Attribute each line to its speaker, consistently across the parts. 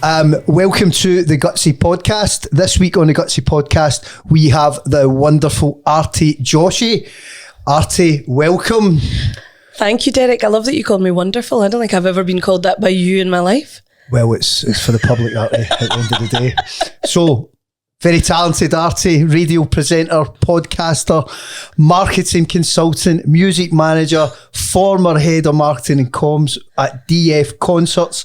Speaker 1: Welcome to the GUTSY podcast. This week on the GUTSY podcast, we have the wonderful Aarti Joshi. Aarti, welcome.
Speaker 2: Thank you, Derek. I love that you called me wonderful. I don't think I've ever been called that by you in my life.
Speaker 1: Well, it's for the public, Aarti, at the end of the day. So, very talented Aarti, radio presenter, podcaster, marketing consultant, music manager, former head of marketing and comms at DF Concerts.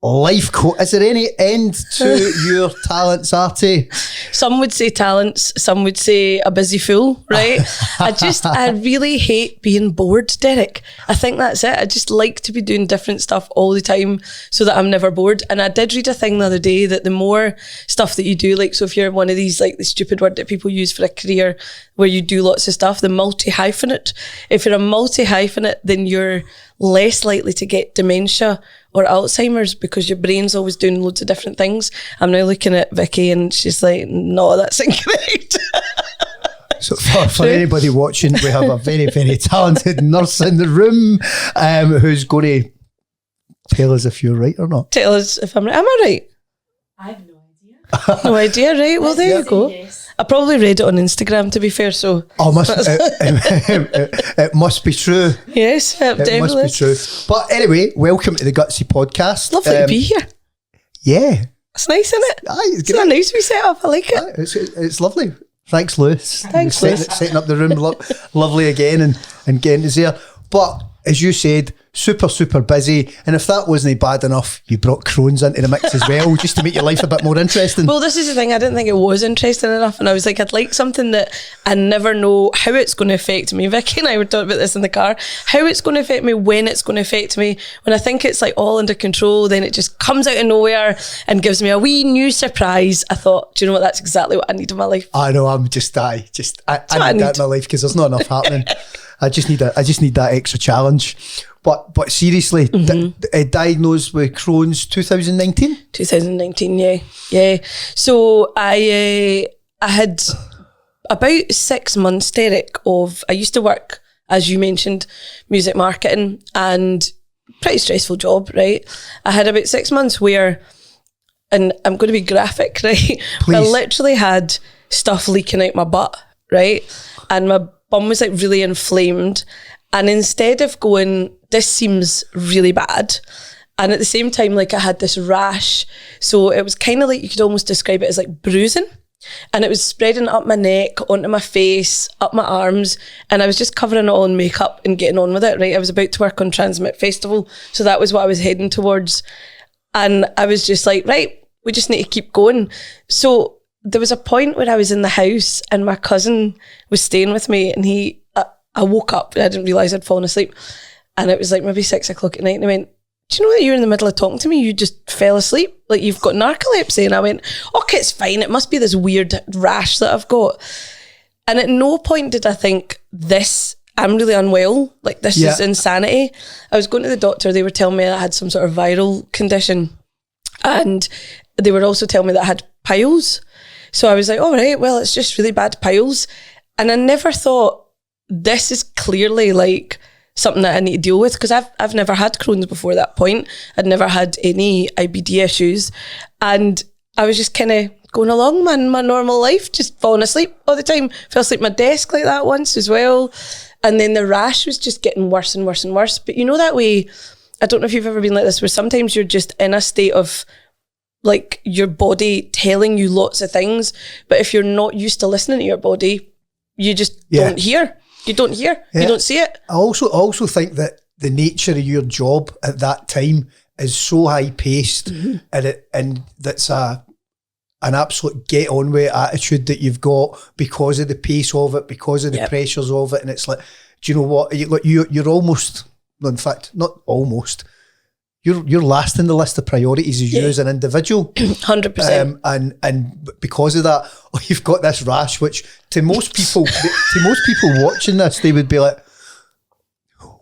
Speaker 1: Life coach. Is there any end to your talents, Aarti?
Speaker 2: Some would say talents, some would say a busy fool, right? I really hate being bored, Derek. I think that's it. I just like to be doing different stuff all the time so that I'm never bored. And I did read a thing the other day that the more stuff that you do, like, so if you're one of these, like the stupid word that people use for a career where you do lots of stuff, the multi-hyphenate. If you're a multi-hyphenate, then you're less likely to get dementia or Alzheimer's because your brain's always doing loads of different things. I'm now looking at Vicky and she's like, no, that's incorrect.
Speaker 1: So for anybody watching, we have a very, very talented nurse in the room who's going to tell us if you're right or not.
Speaker 2: Tell us if I'm right. Am I right?
Speaker 3: I have no idea.
Speaker 2: No idea, right? Well, there you go.
Speaker 3: Yes.
Speaker 2: I probably read it on Instagram, to be fair, so...
Speaker 1: Oh, it must be true.
Speaker 2: Yes, definitely.
Speaker 1: It must be true. But anyway, welcome to the GUTSY podcast.
Speaker 2: It's lovely to be here.
Speaker 1: Yeah.
Speaker 2: It's nice, isn't it?
Speaker 1: Aye,
Speaker 2: it's a nice wee setup. I like it.
Speaker 1: Aye, it's lovely. Thanks, Lewis.
Speaker 2: Thanks, Lewis.
Speaker 1: Setting up the room lovely again and getting us there. But as you said, super, super busy. And if that wasn't bad enough, you brought Crohn's into the mix as well, just to make your life a bit more interesting.
Speaker 2: Well, this is the thing. I didn't think it was interesting enough. And I was like, I'd like something that I never know how it's going to affect me. Vicky and I were talking about this in the car. How it's going to affect me, when it's going to affect me. When I think it's like all under control, then it just comes out of nowhere and gives me a wee new surprise. I thought, do you know what? That's exactly what I need in my life.
Speaker 1: I know. I need that in my life because there's not enough happening. I just need that extra challenge. But seriously, diagnosed with Crohn's 2019?
Speaker 2: 2019, yeah. So I had about 6 months, Derek, I used to work, as you mentioned, music marketing, and pretty stressful job, right? I had about 6 months where, and I'm going to be graphic, right?
Speaker 1: Please.
Speaker 2: I literally had stuff leaking out my butt, right? And my bum was like really inflamed. And instead of going, this seems really bad, and at the same time, like I had this rash. So it was kind of like, you could almost describe it as like bruising. And it was spreading up my neck, onto my face, up my arms. And I was just covering it all in makeup and getting on with it, right? I was about to work on Transmit Festival. So that was what I was heading towards. And I was just like, right, we just need to keep going. So there was a point where I was in the house and my cousin was staying with me, and I woke up and I didn't realise I'd fallen asleep. And it was like maybe 6 o'clock at night, and I went, do you know that you were in the middle of talking to me? You just fell asleep. Like, you've got narcolepsy. And I went, okay, it's fine. It must be this weird rash that I've got. And at no point did I think, I'm really unwell. Like, this is insanity. I was going to the doctor. They were telling me I had some sort of viral condition. And they were also telling me that I had piles. So I was like, all right, well, it's just really bad piles. And I never thought, this is clearly like something that I need to deal with, because I've never had Crohn's before that point. I'd never had any IBD issues, and I was just kind of going along my normal life, just falling asleep all the time. Fell asleep at my desk like that once as well, and then the rash was just getting worse and worse and worse. But you know that way, I don't know if you've ever been like this, where sometimes you're just in a state of like your body telling you lots of things, but if you're not used to listening to your body, you just don't hear. You don't hear. Yeah. You don't see it.
Speaker 1: I also think that the nature of your job at that time is so high paced, and that's an absolute get on with attitude that you've got because of the pace of it, because of the pressures of it, and it's like, do you know what? You're almost, in fact, not almost. You're last in the list of priorities as you as an individual.
Speaker 2: 100%.
Speaker 1: And because of that, you've got this rash, which to most people watching this, they would be like,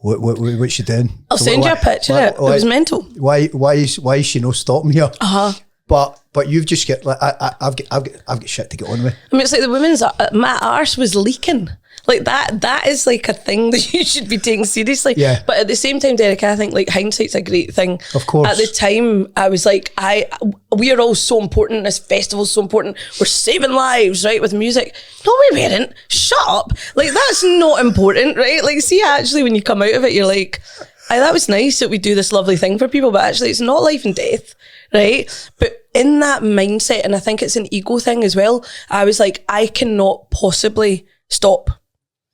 Speaker 1: what's she doing?
Speaker 2: I'll send you a picture. It was mental.
Speaker 1: Why is she not stopping here? But you've just got like, I've got shit to get on with.
Speaker 2: I mean, it's like the women's, my arse was leaking. Like that is like a thing that you should be taking seriously.
Speaker 1: Yeah.
Speaker 2: But at the same time, Derek, I think like hindsight's a great thing.
Speaker 1: Of course.
Speaker 2: At the time, I was like, we are all so important. This festival's so important. We're saving lives, right, with music. No, we weren't. Shut up. Like, that's not important, right? Like, see, actually, when you come out of it, you're like, aye, that was nice that we do this lovely thing for people, but actually, it's not life and death, right? But in that mindset, and I think it's an ego thing as well, I was like, I cannot possibly stop.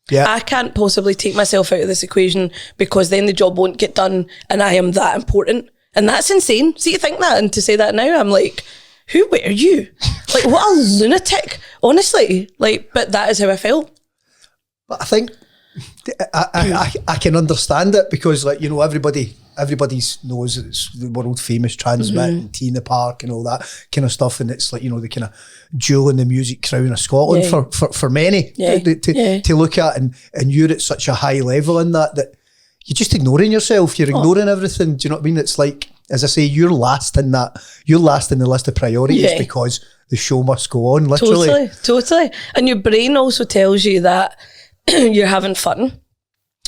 Speaker 1: Yeah.
Speaker 2: I can't possibly take myself out of this equation because then the job won't get done and I am that important. And that's insane. See, you think that, and to say that now, I'm like, who were you? Like, what a lunatic, honestly. Like, but that is how I felt.
Speaker 1: But I think I can understand it because, like, you know, everybody knows it's the world famous Transmit and Tea in the Park and all that kind of stuff, and it's like, you know, the kind of jewel in the music crown of Scotland for many to look at, and you're at such a high level in that you're just ignoring yourself, you're ignoring everything. Do you know what I mean? It's like, as I say, you're last in the list of priorities because the show must go on, literally.
Speaker 2: Totally. And your brain also tells you that you're having fun.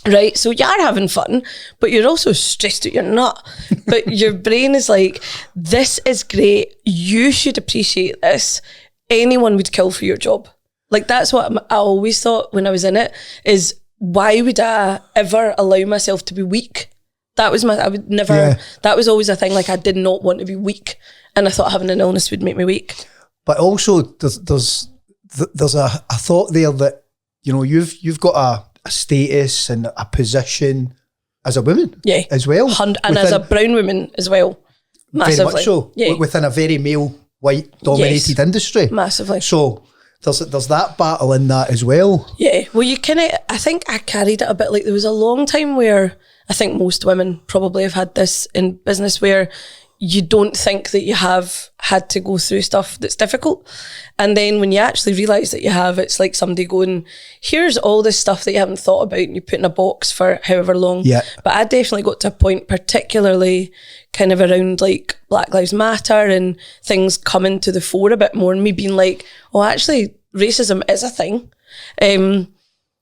Speaker 2: Right, so you are having fun, but you're also stressed out your nut. But your brain is like, this is great, you should appreciate this. Anyone would kill for your job. Like, that's what I always thought when I was in it, is why would I ever allow myself to be weak? That was that was always a thing, like I did not want to be weak. And I thought having an illness would make me weak.
Speaker 1: But also there's a thought there that, you know, you've got a status and a position as a woman as well.
Speaker 2: And as a brown woman as well. Massively.
Speaker 1: Very much so. Yeah. Within a very male, white dominated industry.
Speaker 2: Massively.
Speaker 1: So there's that battle in that as well. Yeah.
Speaker 2: Well, I think I carried it a bit. Like, there was a long time where I think most women probably have had this in business, where you don't think that you have had to go through stuff that's difficult. And then when you actually realise that you have, it's like somebody going, here's all this stuff that you haven't thought about, and you put in a box for however long.
Speaker 1: Yeah.
Speaker 2: But I definitely got to a point, particularly kind of around like Black Lives Matter and things coming to the fore a bit more, and me being like, oh, actually racism is a thing.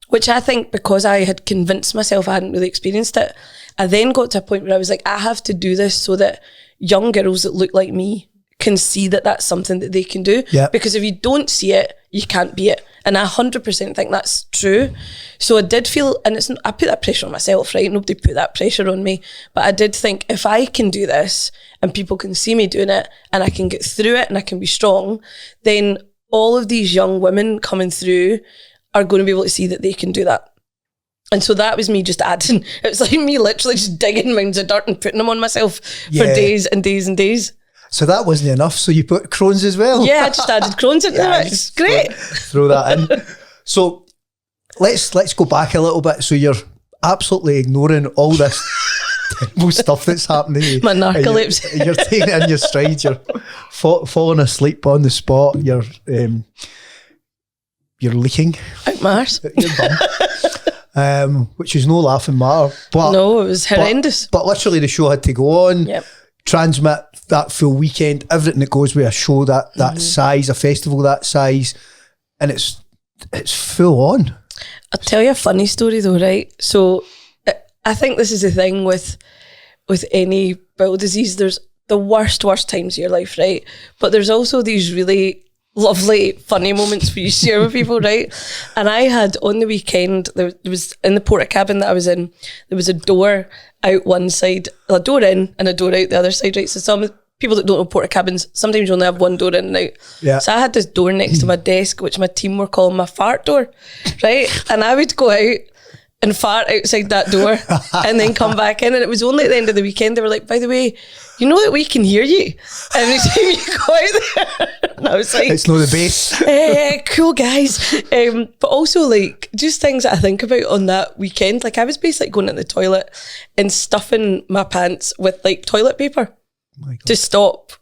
Speaker 2: Which I think, because I had convinced myself I hadn't really experienced it, I then got to a point where I was like, I have to do this so that young girls that look like me can see that that's something that they can do.
Speaker 1: Yeah.
Speaker 2: Because if you don't see it, you can't be it. And I 100% think that's true. So I did feel, and I put that pressure on myself, right? Nobody put that pressure on me. But I did think, if I can do this and people can see me doing it and I can get through it and I can be strong, then all of these young women coming through are going to be able to see that they can do that. And so that was me just adding. It was like me literally just digging mounds of dirt and putting them on myself for days and days and days.
Speaker 1: So that wasn't enough, so you put Crohn's as well?
Speaker 2: Yeah, I just added Crohn's into it. It's great.
Speaker 1: Throw that in. So let's go back a little bit. So you're absolutely ignoring all this terrible stuff that's happening.
Speaker 2: My narcolepsy.
Speaker 1: You're taking it in your stride. You're falling asleep on the spot. You're leaking
Speaker 2: out Mars.
Speaker 1: Your bum. Which is no laughing matter. But,
Speaker 2: no, it was horrendous.
Speaker 1: But literally the show had to go on.
Speaker 2: Yep.
Speaker 1: Transmit that full weekend, everything that goes with a show that size, a festival that size, and it's full on.
Speaker 2: I'll tell you a funny story though, right? So I think this is the thing with any bowel disease. There's the worst times of your life, right? But there's also these really lovely, funny moments where you share with people, right? And I had on the weekend, there was in the porta cabin that I was in, there was a door out one side, a door in and a door out the other side, right? So some people that don't know porta cabins, sometimes you only have one door in and out.
Speaker 1: Yeah.
Speaker 2: So I had this door next to my desk, which my team were calling my fart door, right? And I would go out and fart outside that door and then come back in. And it was only at the end of the weekend they were like, by the way, you know that we can hear you every time you go out there. And I was like,
Speaker 1: it's not the bass.
Speaker 2: Cool guys. But also like just things that I think about on that weekend. Like I was basically going in the toilet and stuffing my pants with like toilet paper to stop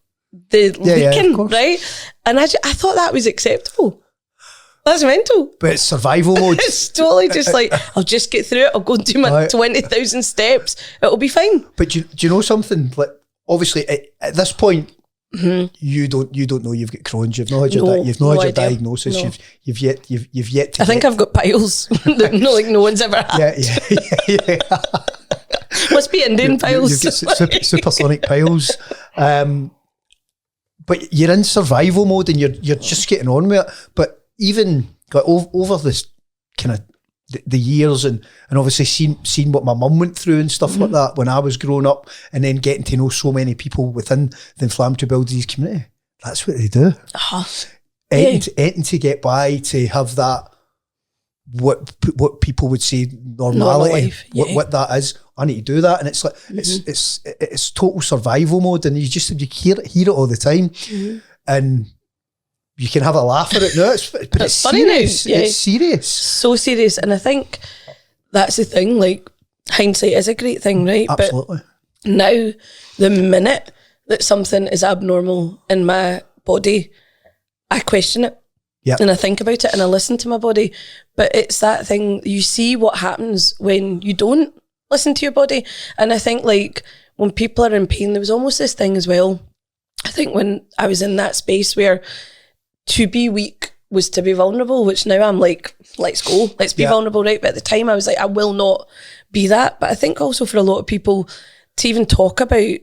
Speaker 2: the leaking, right? And I thought that was acceptable. That's mental.
Speaker 1: But it's survival mode.
Speaker 2: It's totally just like, I'll just get through it. I'll go and do my 20,000 steps. It'll be fine.
Speaker 1: But do you know something? Like, obviously, at this point, You don't know you've got Crohn's. You've not had
Speaker 2: No,
Speaker 1: you've not
Speaker 2: no
Speaker 1: had your
Speaker 2: idea.
Speaker 1: diagnosis.
Speaker 2: No.
Speaker 1: You've yet to.
Speaker 2: I think I've got piles that no one's ever had.
Speaker 1: Yeah.
Speaker 2: Must be Indian piles.
Speaker 1: You've got supersonic piles. But you're in survival mode and you're just getting on with it. But even over this kind of the years and obviously seen what my mum went through and stuff like that when I was growing up, and then getting to know so many people within the inflammatory bowel disease community, that's what they do. Eating to get by, to have that, what people would say normality, what that is. I need to do that, and it's like it's total survival mode, and you hear it all the time, and you can have a laugh at it now. But it's
Speaker 2: funny
Speaker 1: serious.
Speaker 2: now. Yeah.
Speaker 1: It's serious,
Speaker 2: so serious, and I think that's the thing. Like, hindsight is a great thing, right?
Speaker 1: Absolutely.
Speaker 2: But now, the minute that something is abnormal in my body, I question it.
Speaker 1: Yeah.
Speaker 2: And I think about it and I listen to my body. But it's that thing, you see what happens when you don't listen to your body. And I think, like, when people are in pain, there was almost this thing as well. I think when I was in that space where to be weak was to be vulnerable, which now I'm like, let's go, let's be vulnerable, right? But at the time I was like, I will not be that. But I think also for a lot of people to even talk about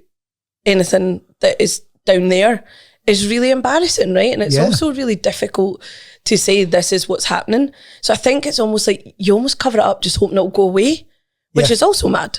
Speaker 2: anything that is down there is really embarrassing, right? And it's also really difficult to say this is what's happening. So I think it's almost like you almost cover it up just hoping it'll go away, which is also mad.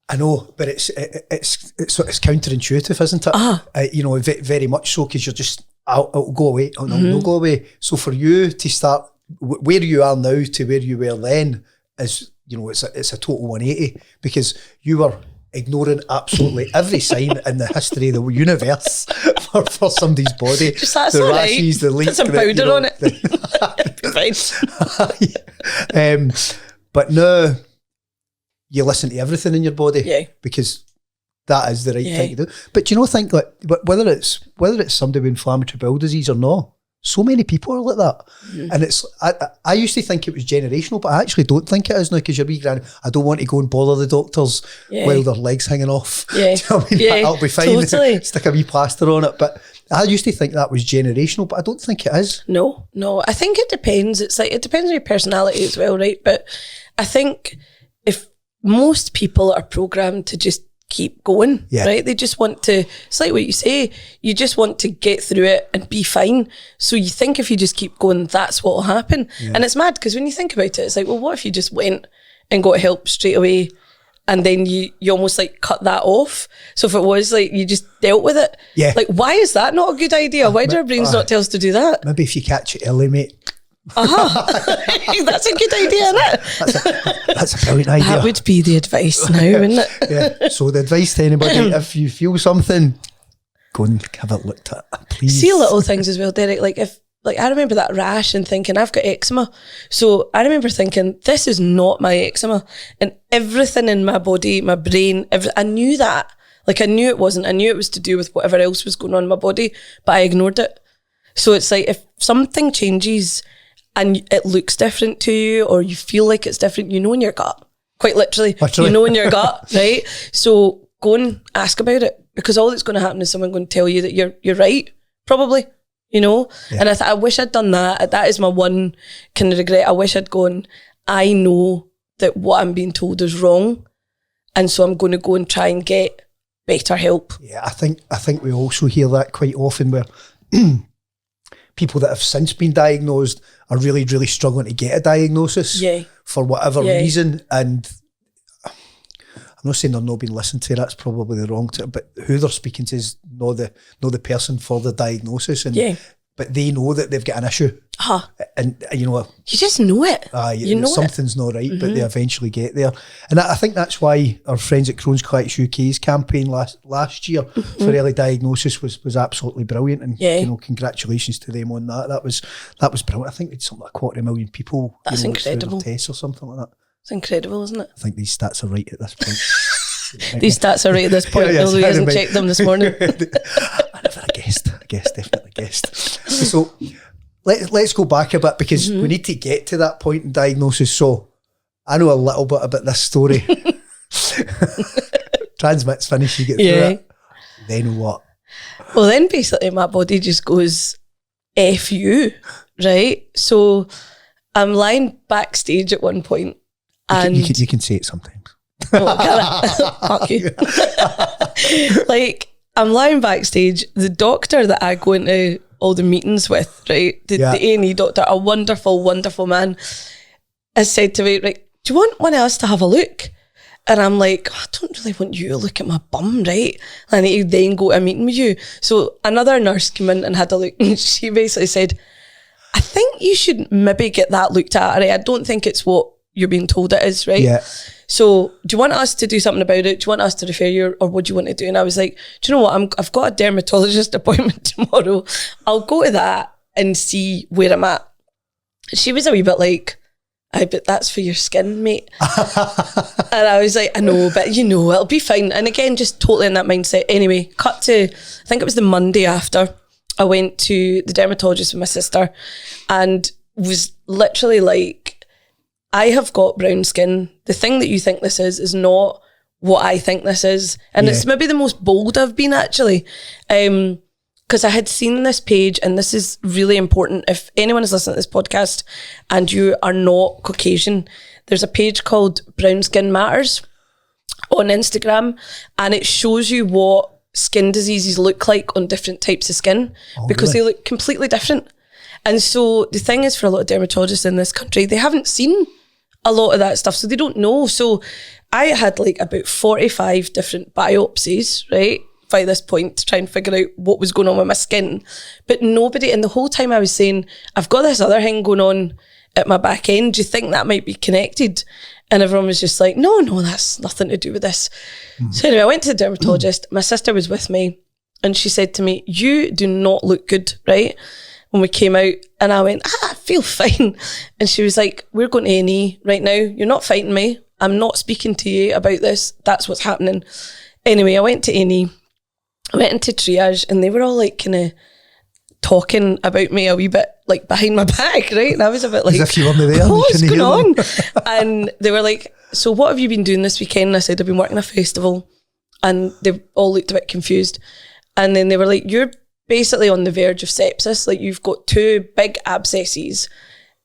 Speaker 1: I know, but it's counterintuitive, isn't it? Very much so, because you're just, it'll go away, it'll go away. So for you to start where you are now to where you were then is, it's a total 180, because you were ignoring absolutely every sign in the history of the universe for somebody's body.
Speaker 2: Just that's
Speaker 1: the
Speaker 2: all
Speaker 1: rashes, the leak.
Speaker 2: Put some powder on it.
Speaker 1: Fine. But now you listen to everything in your body, because that is the right thing to do. But think like whether it's somebody with inflammatory bowel disease or not, so many people are like that. And it's I used to think it was generational, but I actually don't think it is now, because your wee granny, I don't want to go and bother the doctors while their legs hanging off. Do you know what I mean? That'll be fine.
Speaker 2: Totally.
Speaker 1: Stick a wee plaster on it. But I used to think that was generational, but I don't think it is.
Speaker 2: No. I think it depends. It's like, it depends on your personality as well, right? But I think if most people are programmed to just keep going, right? They just want to, it's like what you say, you just want to get through it and be fine. So you think if you just keep going, that's what will happen. And it's mad, because when you think about it, it's like, well, what if you just went and got help straight away, and then you almost like cut that off? So if it was like you just dealt with it, like, why is that not a good idea? Why do our brains not tell us to do that?
Speaker 1: Maybe if you catch it early, mate.
Speaker 2: That's a good idea, isn't it?
Speaker 1: That's a brilliant idea.
Speaker 2: That would be the advice now, wouldn't it?
Speaker 1: So the advice to anybody, if you feel something, go and have it looked at, please.
Speaker 2: See little things as well, Derek. Like I remember that rash and thinking, I've got eczema. So I remember thinking, this is not my eczema. And everything in my body, my brain, I knew that. Like, I knew it wasn't. I knew it was to do with whatever else was going on in my body, but I ignored it. So it's like, if something changes and it looks different to you, or you feel like it's different, in your gut. Quite literally. You know in your gut, right? So go and ask about it, because all that's going to happen is someone going to tell you that you're right, probably, And I wish I'd done that. That is my one kind of regret. I wish I'd gone, I know that what I'm being told is wrong, and so I'm going to go and try and get better help.
Speaker 1: Yeah, I think we also hear that quite often, where people that have since been diagnosed are really, really struggling to get a diagnosis for whatever reason. And I'm not saying they're not being listened to, that's probably the wrong term, but who they're speaking to is not the person for the diagnosis. And but they know that they've got an issue. And you
Speaker 2: just know it.
Speaker 1: Something's not right, but they eventually get there. And I think that's why our friends at Crohn's Collects UK's campaign last year for early diagnosis was absolutely brilliant. And congratulations to them on that. That was brilliant. I think it's something like 250,000 people.
Speaker 2: That's incredible.
Speaker 1: Tests or something like that.
Speaker 2: It's incredible, isn't it?
Speaker 1: I think these stats are right at this point.
Speaker 2: These stats are right at this point. Although he hasn't checked them this morning.
Speaker 1: I definitely guessed. So let's go back a bit, because we need to get to that point in diagnosis. So I know a little bit about this story. Transmit's finished, you get through it. Then what?
Speaker 2: Well, then basically my body just goes, F you, right? So I'm lying backstage at one point, and
Speaker 1: you can say it sometimes.
Speaker 2: Fuck you. Like, I'm lying backstage. The doctor that I go into all the meetings with, right, the A&E doctor, a wonderful, wonderful man, has said to me, right, do you want one of us to have a look? And I'm like, I don't really want you to look at my bum, right? I need to then go to a meeting with you. So another nurse came in and had a look, and she basically said, I think you should maybe get that looked at. Right? I don't think it's what you're being told it is, right?
Speaker 1: Yeah.
Speaker 2: So do you want us to do something about it? Do you want us to refer you, or what do you want to do? And I was like, do you know what? I've got a dermatologist appointment tomorrow. I'll go to that and see where I'm at. She was a wee bit like, I bet that's for your skin, mate. And I was like, I know, but you know, it'll be fine. And again, just totally in that mindset. Anyway, cut to, I think it was the Monday after, I went to the dermatologist with my sister and was literally like, I have got brown skin. The thing that you think this is not what I think this is. And it's maybe the most bold I've been, actually. Because I had seen this page, and this is really important. If anyone is listening to this podcast and you are not Caucasian, there's a page called Brown Skin Matters on Instagram, and it shows you what skin diseases look like on different types of skin, because they look completely different. And so the thing is, for a lot of dermatologists in this country, they haven't seen a lot of that stuff, so they don't know. So I had like about 45 different biopsies, right, by this point, to try and figure out what was going on with my skin. But nobody, and the whole time I was saying, I've got this other thing going on at my back end. Do you think that might be connected? And everyone was just like, no, that's nothing to do with this. So anyway, I went to the dermatologist. My sister was with me, and she said to me, you do not look good, right? When we came out, and I went, I feel fine. And she was like, we're going to A&E right now. You're not fighting me. I'm not speaking to you about this. That's what's happening. Anyway, I went to A&E. I went into triage, and they were all like kind of talking about me a wee bit like behind my back, right? And I was a bit like,
Speaker 1: as if you weren't there.
Speaker 2: What's going on? And they were like, so what have you been doing this weekend? And I said, I've been working a festival. And they all looked a bit confused. And then they were like, you're basically on the verge of sepsis. Like, you've got 2 big abscesses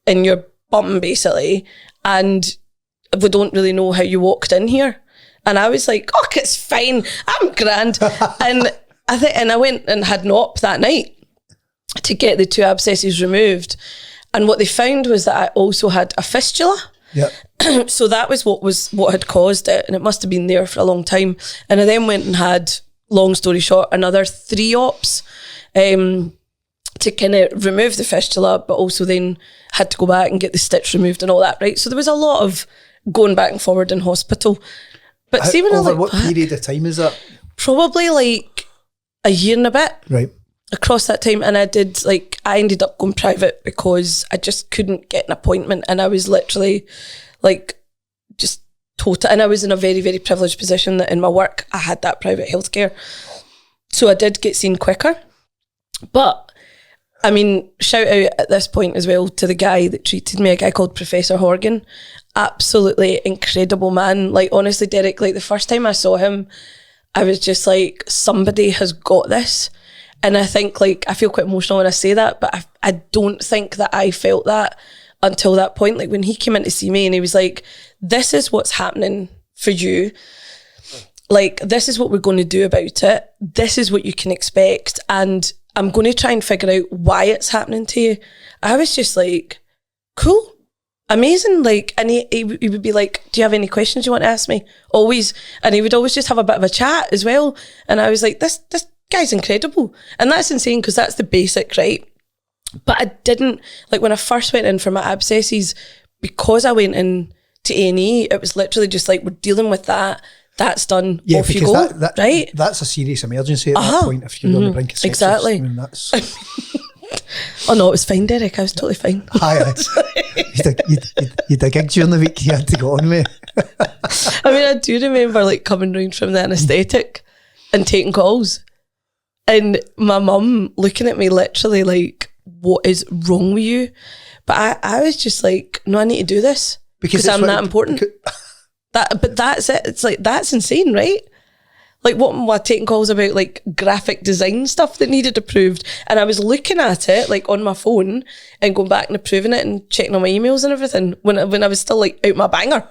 Speaker 2: in your bum, basically. And we don't really know how you walked in here. And I was like, oh, it's fine. I'm grand. And I went and had an op that night to get the 2 abscesses removed. And what they found was that I also had a fistula.
Speaker 1: Yeah.
Speaker 2: So that was what had caused it. And it must have been there for a long time. And I then went and had, long story short, another 3 ops to kind of remove the fistula, but also then had to go back and get the stitch removed and all that, right? So there was a lot of going back and forward in hospital. But see, when
Speaker 1: over
Speaker 2: I look
Speaker 1: what
Speaker 2: back,
Speaker 1: period of time is that?
Speaker 2: probably like a year and a bit.
Speaker 1: Right.
Speaker 2: Across that time. And I ended up going private because I just couldn't get an appointment, and I was literally like just total, and I was in a very, very privileged position that in my work I had that private healthcare, so I did get seen quicker. But I mean, shout out at this point as well to the guy that treated me, a guy called Professor Horgan. Absolutely incredible man. Like, honestly, Derek, like the first time I saw him, I was just like, somebody has got this. And I think, like, I feel quite emotional when I say that, but I don't think that I felt that until that point. Like, when he came in to see me and he was like, this is what's happening for you. Like, this is what we're going to do about it. This is what you can expect. And I'm going to try and figure out why it's happening to you. I was just like, cool, amazing. Like, and he would be like, do you have any questions you want to ask me? Always. And he would always just have a bit of a chat as well. And I was like, this guy's incredible. And that's insane, because that's the basic, right? But I didn't, like, when I first went in for my abscesses, because I went in to A&E, it was literally just like, we're dealing with that. That's done.
Speaker 1: Yeah,
Speaker 2: off you go, right?
Speaker 1: That's a serious emergency at that point. If you're on the brink of sepsis,
Speaker 2: exactly.
Speaker 1: I mean, that's.
Speaker 2: Oh no, it was fine, Derek. I was totally fine.
Speaker 1: Hi, you'd a gig during the week you had to go on with.
Speaker 2: I mean, I do remember like coming round from the anaesthetic and taking calls, and my mum looking at me literally like, "What is wrong with you?" But I was just like, "No, I need to do this because I'm that important." But that's it. It's like, that's insane, right? like what my taking calls about, like graphic design stuff that needed approved. And I was looking at it like on my phone and going back and approving it and checking on my emails and everything when I was still like out my banger.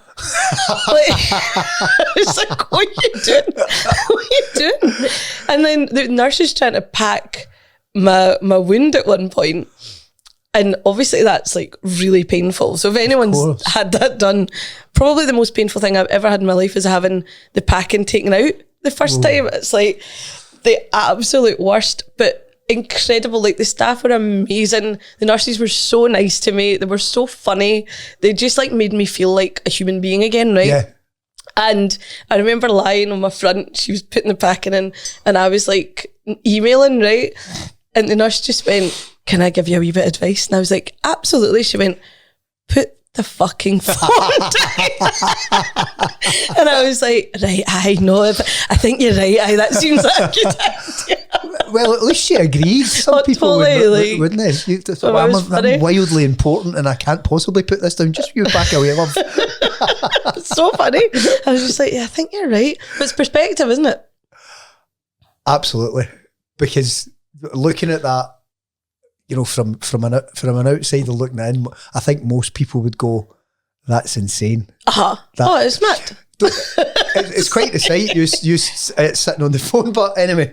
Speaker 2: Like, I was like, what are you doing? What are you doing? And then the nurse is trying to pack my wound at one point. And obviously that's like really painful. So if anyone's had that done, probably the most painful thing I've ever had in my life is having the packing taken out the first time. It's like the absolute worst, but incredible. Like the staff were amazing. The nurses were so nice to me. They were so funny. They just like made me feel like a human being again, right?
Speaker 1: Yeah.
Speaker 2: And I remember lying on my front, she was putting the packing in and I was like emailing, right? And the nurse just went, can I give you a wee bit of advice? And I was like, absolutely. She went, put the fucking phone down. And I was like, right, I know. I think you're right. That seems like a good idea.
Speaker 1: Well, at least she agreed. Some people
Speaker 2: totally,
Speaker 1: wouldn't they? I'm wildly important and I can't possibly put this down. Just you back away, love.
Speaker 2: It's so funny. I was just like, yeah, I think you're right. But it's perspective, isn't it?
Speaker 1: Absolutely. Because looking at that, you know, from an outsider looking in, I think most people would go, "That's insane."
Speaker 2: It's mad.
Speaker 1: It's quite the sight. You sitting on the phone, but anyway,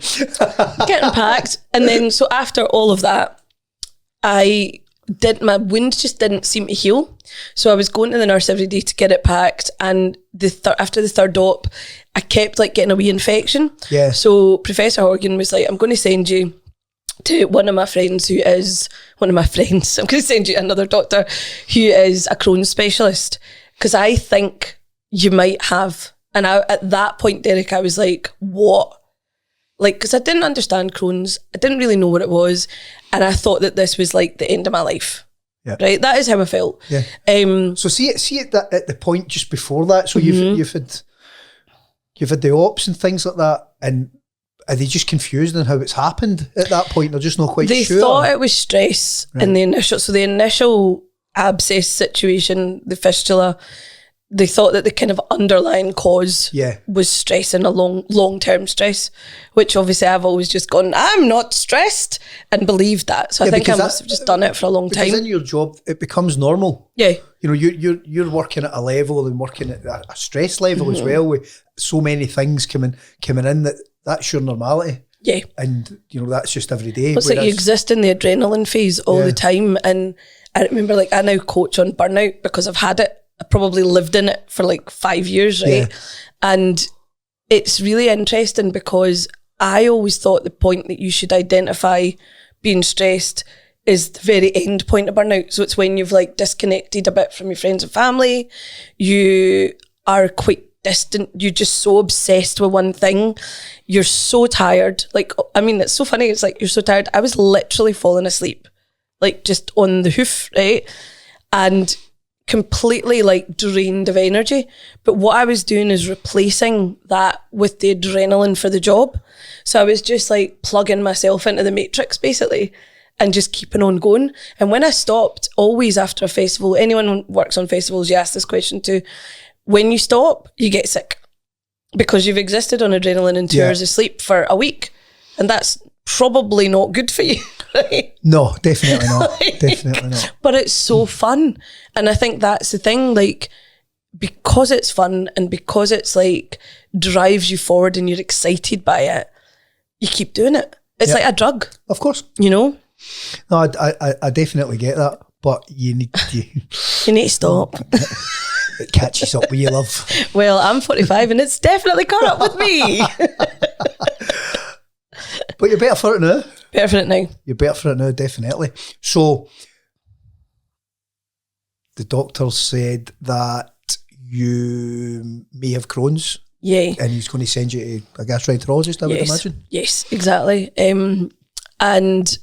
Speaker 2: getting packed, and then so after all of that, my wound just didn't seem to heal. So I was going to the nurse every day to get it packed, and after the third op, I kept like getting a wee infection.
Speaker 1: Yeah.
Speaker 2: So Professor Horgan was like, "I'm going to send you to one of my friends who is one of my friends. I'm going to send you another doctor who is a Crohn's specialist because I think you might have." And at that point, Derek, I was like, what? Like, because I didn't understand Crohn's. I didn't really know what it was. And I thought that this was like the end of my life.
Speaker 1: Yeah.
Speaker 2: Right? That is how I felt.
Speaker 1: Yeah. So see it at the point just before that. So you've had the ops and things like that, and are they just confused on how it's happened at that point? They're just not quite sure.
Speaker 2: They thought it was stress in the initial abscess situation, the fistula. They thought that the kind of underlying cause was stress and a long-term stress, which obviously I've always just gone, I'm not stressed, and believed that. So I think I must have just done it for a long time.
Speaker 1: Because in your job, it becomes normal.
Speaker 2: Yeah.
Speaker 1: You know, you're working at a level and working at a stress level as well, with so many things coming in that's your normality.
Speaker 2: Yeah.
Speaker 1: And, you know, that's just every day.
Speaker 2: It's like you exist in the adrenaline phase all the time. And I remember, like, I now coach on burnout because I've had it. I probably lived in it for like 5 years, right? Yeah. And it's really interesting because I always thought the point that you should identify being stressed is the very end point of burnout. So it's when you've like disconnected a bit from your friends and family. You are quite distant. You're just so obsessed with one thing. You're so tired. Like, I mean, it's so funny. It's like, you're so tired. I was literally falling asleep, like just on the hoof, right? And completely like drained of energy. But what I was doing is replacing that with the adrenaline for the job. So I was just like plugging myself into the matrix basically and just keeping on going. And when I stopped, always after a festival, anyone who works on festivals, you ask this question too, when you stop, you get sick because you've existed on adrenaline and 2 hours of sleep for a week. And that's probably not good for you, right?
Speaker 1: No, definitely not. Definitely not.
Speaker 2: But it's so fun. And I think that's the thing, like, because it's fun and because it's like drives you forward and you're excited by it, you keep doing it. It's like a drug.
Speaker 1: Of course.
Speaker 2: You know?
Speaker 1: No, I definitely get that. But you need to...
Speaker 2: You need to stop.
Speaker 1: It catches up with you, love.
Speaker 2: Well, I'm 45 and it's definitely caught up with me.
Speaker 1: But you're better for it now.
Speaker 2: Better for it now.
Speaker 1: You're better for it now, definitely. So, the doctor said that you may have Crohn's.
Speaker 2: Yeah.
Speaker 1: And he's going to send you to a gastroenterologist, I would imagine.
Speaker 2: Yes, exactly. And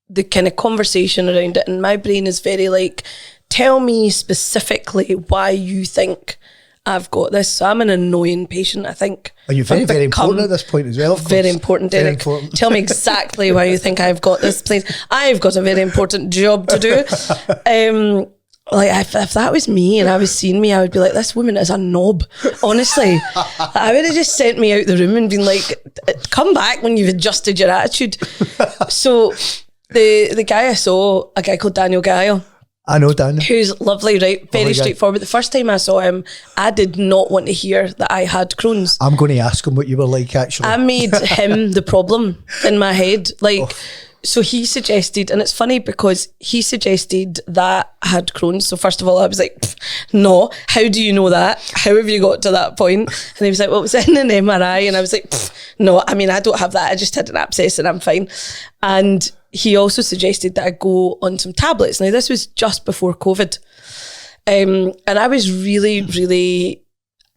Speaker 2: the kind of conversation around it, and my brain is very like, tell me specifically why you think I've got this. So I'm an annoying patient, I think.
Speaker 1: And you're very, very important at this point as well, of course.
Speaker 2: Very important, Derek. Very important. Tell me exactly why you think I've got this, please. I've got a very important job to do. like if that was me and I was seeing me, I would be like, this woman is a knob. Honestly, I would have just sent me out the room and been like, come back when you've adjusted your attitude. So the guy I saw, a guy called Daniel Guile.
Speaker 1: I know Daniel.
Speaker 2: Who's lovely, right? Very straightforward. The first time I saw him, I did not want to hear that I had Crohn's.
Speaker 1: I'm going to ask him what you were like, actually.
Speaker 2: I made him the problem in my head. Like, so he suggested, and it's funny because he suggested that I had Crohn's. So first of all, I was like, no, how do you know that? How have you got to that point? And he was like, well, it was in an MRI. And I was like, no, I mean, I don't have that. I just had an abscess and I'm fine. And he also suggested that I go on some tablets. Now, this was just before COVID. And I was really,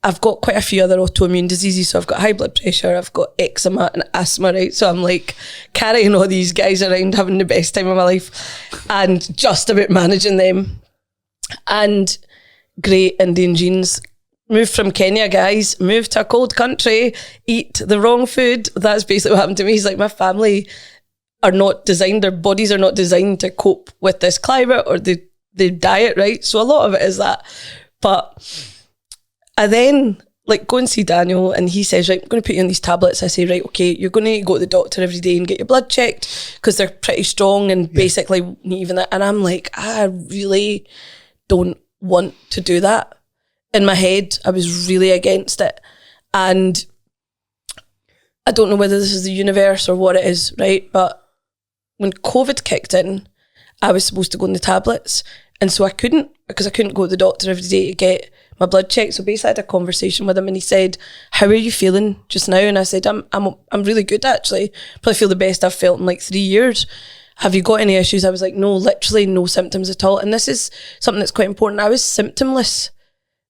Speaker 2: I've got quite a few other autoimmune diseases. So I've got high blood pressure, I've got eczema and asthma, right? So I'm like carrying all these guys around, having the best time of my life and just about managing them. And great Indian genes. Moved from Kenya, guys, moved to a cold country, eat the wrong food. That's basically what happened to me. He's like, my family are not designed, their bodies are not designed to cope with this climate or the diet, right? So a lot of it is that. But I then like go and see Daniel and he says, right, I'm going to put you on these tablets. I say, right, okay, you're going to go to the doctor every day and get your blood checked because they're pretty strong and basically even that. And I'm like, I really don't want to do that. In my head, I was really against it. And I don't know whether this is the universe or what it is, right? But when COVID kicked in, I was supposed to go on the tablets. And so I couldn't, because I couldn't go to the doctor every day to get my blood checked. So basically I had a conversation with him and he said, how are you feeling just now? And I said, I'm really good actually. Probably feel the best I've felt in like 3 years. Have you got any issues? I was like, no, literally no symptoms at all. And this is something that's quite important. I was symptomless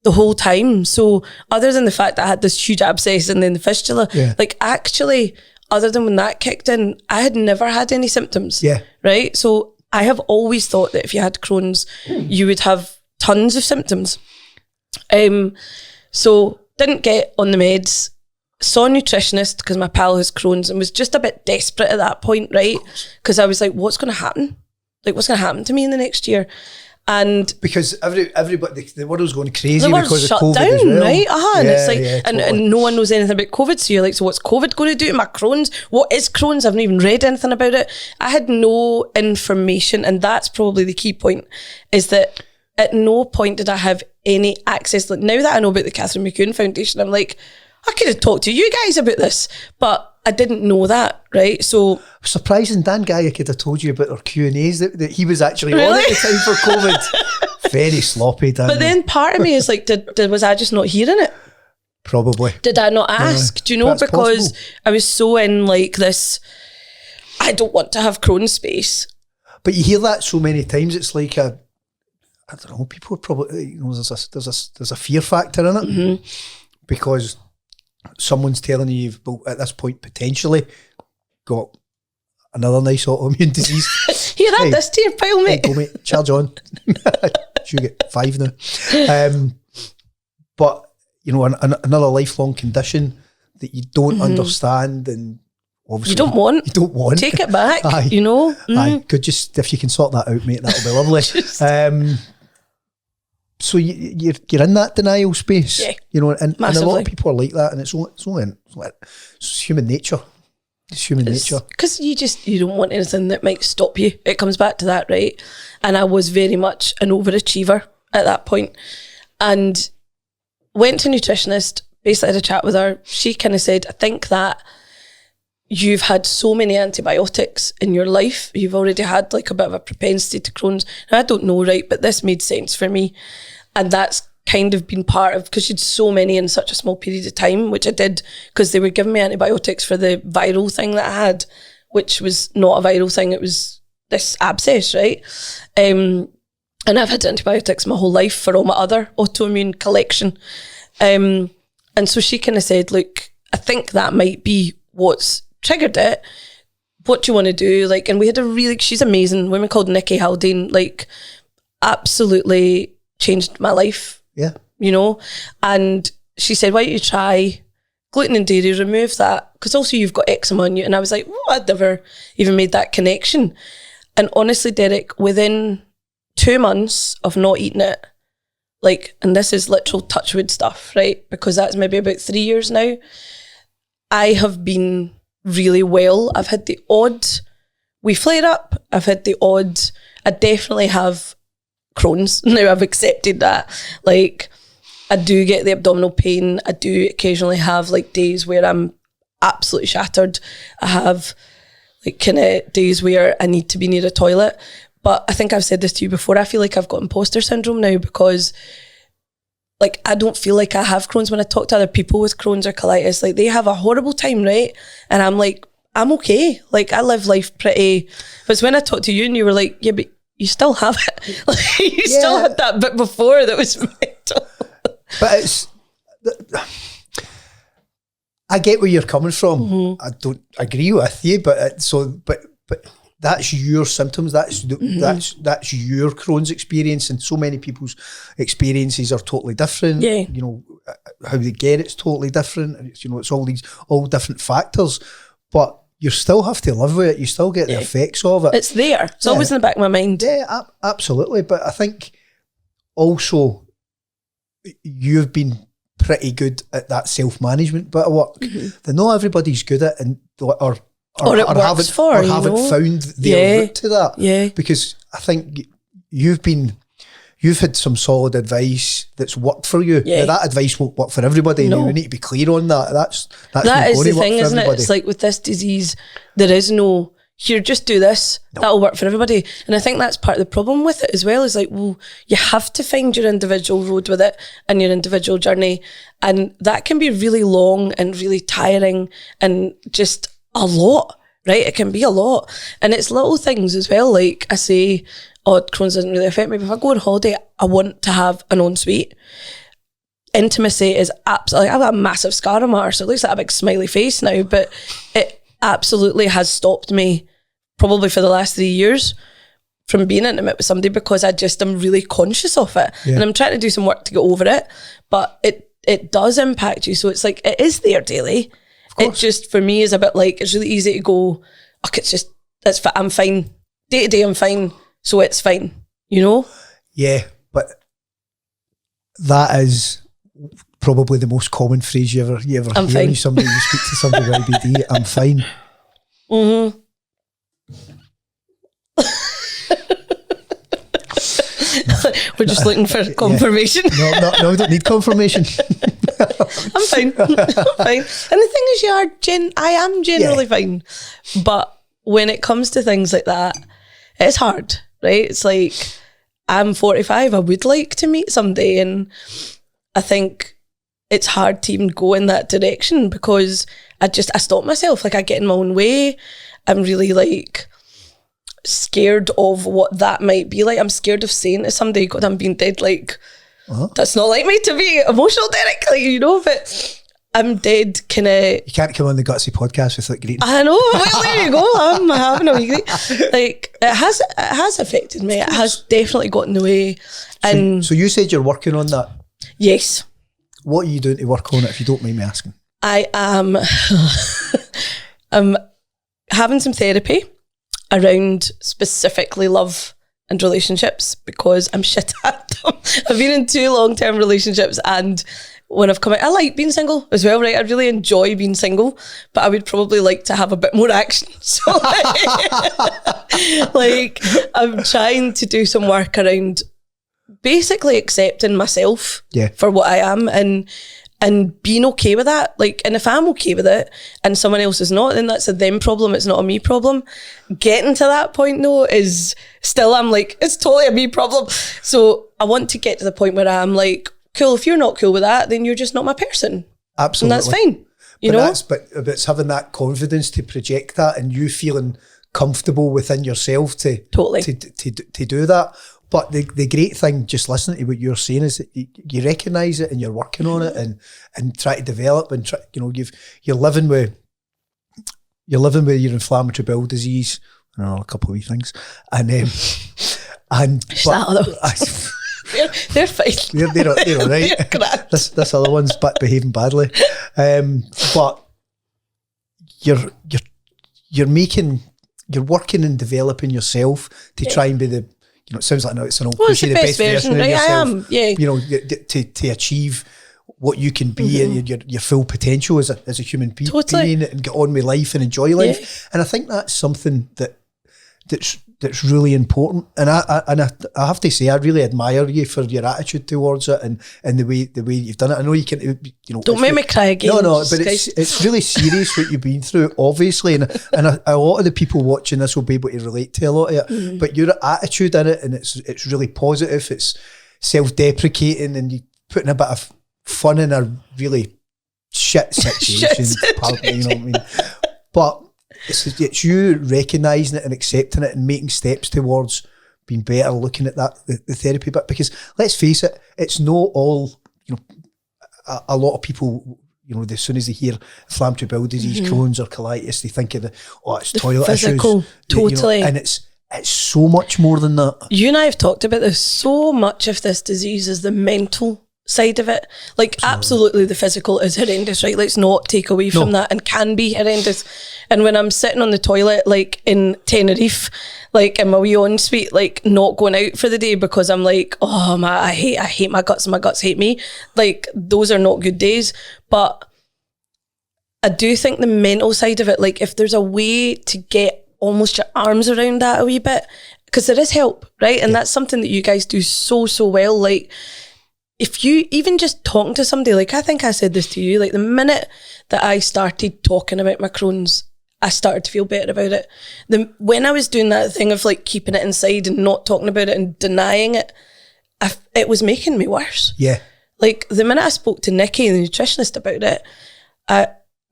Speaker 2: the whole time. So other than the fact that I had this huge abscess and then the fistula, like actually, other than when that kicked in, I had never had any symptoms. Yeah. Right? So I have always thought that if you had Crohn's, you would have tons of symptoms. So didn't get on the meds, saw a nutritionist because my pal has Crohn's and was just a bit desperate at that point, right? Because I was like, what's going to happen? Like, what's going to happen to me in the next year? And
Speaker 1: because everybody, the world's going crazy
Speaker 2: the world's
Speaker 1: because of
Speaker 2: shut
Speaker 1: COVID
Speaker 2: down,
Speaker 1: as well.
Speaker 2: right? And it's like,
Speaker 1: totally.
Speaker 2: and no one knows anything about COVID. So you're like, so what's COVID going to do to my Crohn's? What is Crohn's? I've not even read anything about it. I had no information, and that's probably the key point. Is that at no point did I have any access. Like now that I know about the Catherine McEwan Foundation, I'm like, I could have talked to you guys about this, but I didn't know that, right? So
Speaker 1: surprising, Dan Guy, I could have told you about our Q&As that he was actually on at the time for COVID. Very sloppy, Dan.
Speaker 2: But then part of me is like, was I just not hearing it?
Speaker 1: Probably.
Speaker 2: Did I not ask? Do you know? Because possible. I was so in like this, I don't want to have Crohn's space.
Speaker 1: But you hear that so many times, it's like I don't know, people are probably, you know, there's a fear factor in it because someone's telling you you've, well, at this point potentially got another nice autoimmune disease.
Speaker 2: Here, add this to your pile, mate.
Speaker 1: Go, mate. Charge on. You get 5 now. But you know, another lifelong condition that you don't understand, and obviously
Speaker 2: you don't want. Take it back.
Speaker 1: Aye.
Speaker 2: You know.
Speaker 1: Aye. Could just, if you can sort that out, mate, that'll be lovely. So you're in that denial space, you know, and a lot of people are like that, and it's human nature. It's human nature. Because
Speaker 2: you don't want anything that might stop you. It comes back to that, right? And I was very much an overachiever at that point, and went to a nutritionist. Basically, had a chat with her. She kind of said, "I think that you've had so many antibiotics in your life. You've already had like a bit of a propensity to Crohn's." Now, I don't know, right? But this made sense for me. And that's kind of been part of, because you'd so many in such a small period of time, which I did, because they were giving me antibiotics for the viral thing that I had, which was not a viral thing. It was this abscess, right? And I've had antibiotics my whole life for all my other autoimmune collection. And so she kind of said, look, I think that might be what's triggered it. What do you want to do? Like, and we had she's amazing, a woman called Nikki Haldane, like absolutely changed my life.
Speaker 1: Yeah.
Speaker 2: You know? And she said, why don't you try gluten and dairy, remove that, because also you've got eczema on you. And I was like, I'd never even made that connection. And honestly, Derek, within 2 months of not eating it, like, and this is literal touchwood stuff, right? Because that's maybe about 3 years now. I have been really well. I've had the odd wee flare up. I've had the odd, I definitely have Crohn's. Now I've accepted that. Like, I do get the abdominal pain. I do occasionally have like days where I'm absolutely shattered. I have like kind of days where I need to be near a toilet. But I think I've said this to you before. I feel like I've got imposter syndrome now because like I don't feel like I have Crohn's. When I talk to other people with Crohn's or colitis, like they have a horrible time, right? And I'm like, I'm okay. Like I live life pretty. But when I talked to you and you were like, yeah, but you still have it. Like you still had that bit before that was mental.
Speaker 1: But it's, I get where you're coming from. I don't agree with you, but but that's your symptoms. That's your Crohn's experience, and so many people's experiences are totally different.
Speaker 2: Yeah.
Speaker 1: You know, how they get it's totally different. And it's, you know, it's all different factors, but you still have to live with it. You still get the effects of it.
Speaker 2: It's there. It's always in the back of my mind.
Speaker 1: Yeah, absolutely. But I think also you've been pretty good at that self-management bit of work that not everybody's good at, and or haven't found their route to that. Yeah. Because I think you've had some solid advice that's worked for you. Yeah. Now, that advice won't work for everybody. No. We need to be clear on that. That is the thing, isn't it? It's like with this disease, there is no, here, just do this. No. That'll work for everybody. And I think that's part of the problem with it as well, is like, well, you have to find your individual road with it and your individual journey. And that can be really long and really tiring and just a lot, right? It can be a lot. And it's little things as well. Like I say, Crohn's doesn't really affect me. But if I go on holiday, I want to have an ensuite. Intimacy is absolutely, I've got a massive scar on my arse, so it looks like a big smiley face now, but it absolutely has stopped me probably for the last 3 years from being intimate with somebody because I just am really conscious of it. Yeah. And I'm trying to do some work to get over it, but it does impact you. So it's like, it is there daily. It just, for me, is a bit like, it's really easy to go, I'm fine. Day to day, I'm fine. So it's fine, you know? Yeah, but that is probably the most common phrase you ever hear when you speak to somebody with IBD. I'm fine. Mm-hmm. We're just looking for confirmation. No, I don't need confirmation. I'm fine. I'm fine. And the thing is, I am generally fine. But when it comes to things like that, it's hard, right? It's like, I'm 45, I would like to meet somebody, and I think it's hard to even go in that direction because I stop myself. Like, I get in my own way. I'm really like scared of what that might be like. I'm scared of saying to somebody, God, I'm being dead. Like, that's not like me to be emotional directly, you know, but I'm dead kind of... You can't come on the GUTSY podcast without greeting. I know. Well, there you go. I'm having a wee greet. Like, it has affected me. It has definitely got in the way. And so you said you're working on that? Yes. What are you doing to work on it, if you don't mind me asking? I am I'm having some therapy around specifically love and relationships because I'm shit at them. I've been in 2 long-term relationships, and when I've come out, I like being single as well, right? I really enjoy being single, but I would probably like to have a bit more action. So like I'm trying to do some work around basically accepting myself for what I am and being okay with that. Like, and if I'm okay with it and someone else is not, then that's a them problem, it's not a me problem. Getting to that point though is still, I'm like, it's totally a me problem. So I want to get to the point where I'm like, cool, if you're not cool with that, then you're just not my person. Absolutely. And that's fine. You know? But it's having that confidence to project that and you feeling comfortable within yourself to do that. But the great thing, just listening to what you're saying, is that you recognise it and you're working on it and try to develop and try, you know, you're living with your inflammatory bowel disease and a couple of wee things, and they're fine. They're all right. This other one's behaving badly, but you're working and developing yourself to try and be it sounds like, no, it's an old
Speaker 2: Well, it's
Speaker 1: cliche,
Speaker 2: the best version,
Speaker 1: of
Speaker 2: right?
Speaker 1: yourself.
Speaker 2: I am, yeah.
Speaker 1: To achieve what you can be and your full potential as a human being,
Speaker 2: Totally.
Speaker 1: and get on with life and enjoy life.
Speaker 2: Yeah.
Speaker 1: And I think that's something that's really important. And I have to say, I really admire you for your attitude towards it and the way you've done it. I know you can,
Speaker 2: Don't make me cry again.
Speaker 1: No, but it's really serious what you've been through, obviously, and a lot of the people watching this will be able to relate to a lot of it. But your attitude in it, and it's really positive. It's self-deprecating, and you putting a bit of fun in a really shit situation. You know what I mean? But it's you recognising it and accepting it and making steps towards being better, looking at that the therapy bit, because let's face it, it's not all, a lot of people, as soon as they hear inflammatory bowel disease, Crohn's or colitis, they think of it's toilet
Speaker 2: physical,
Speaker 1: issues.
Speaker 2: totally.
Speaker 1: And it's so much more than that.
Speaker 2: You and I have talked about this. So much of this disease is the mental side of it. Like, absolutely the physical is horrendous, right? Let's not take away from that, and can be horrendous. And when I'm sitting on the toilet, like in Tenerife, like in my wee ensuite, like not going out for the day because I'm like, oh my, I hate my guts and my guts hate me. Like, those are not good days. But I do think the mental side of it, like if there's a way to get almost your arms around that a wee bit, because there is help, right? And that's something that you guys do so well. Like, if you even just talking to somebody, like I think I said this to you, like the minute that I started talking about my Crohn's, I started to feel better about it. When I was doing that thing of like keeping it inside and not talking about it and denying it, it was making me worse.
Speaker 1: Yeah.
Speaker 2: Like the minute I spoke to Nikki, the nutritionist, about it,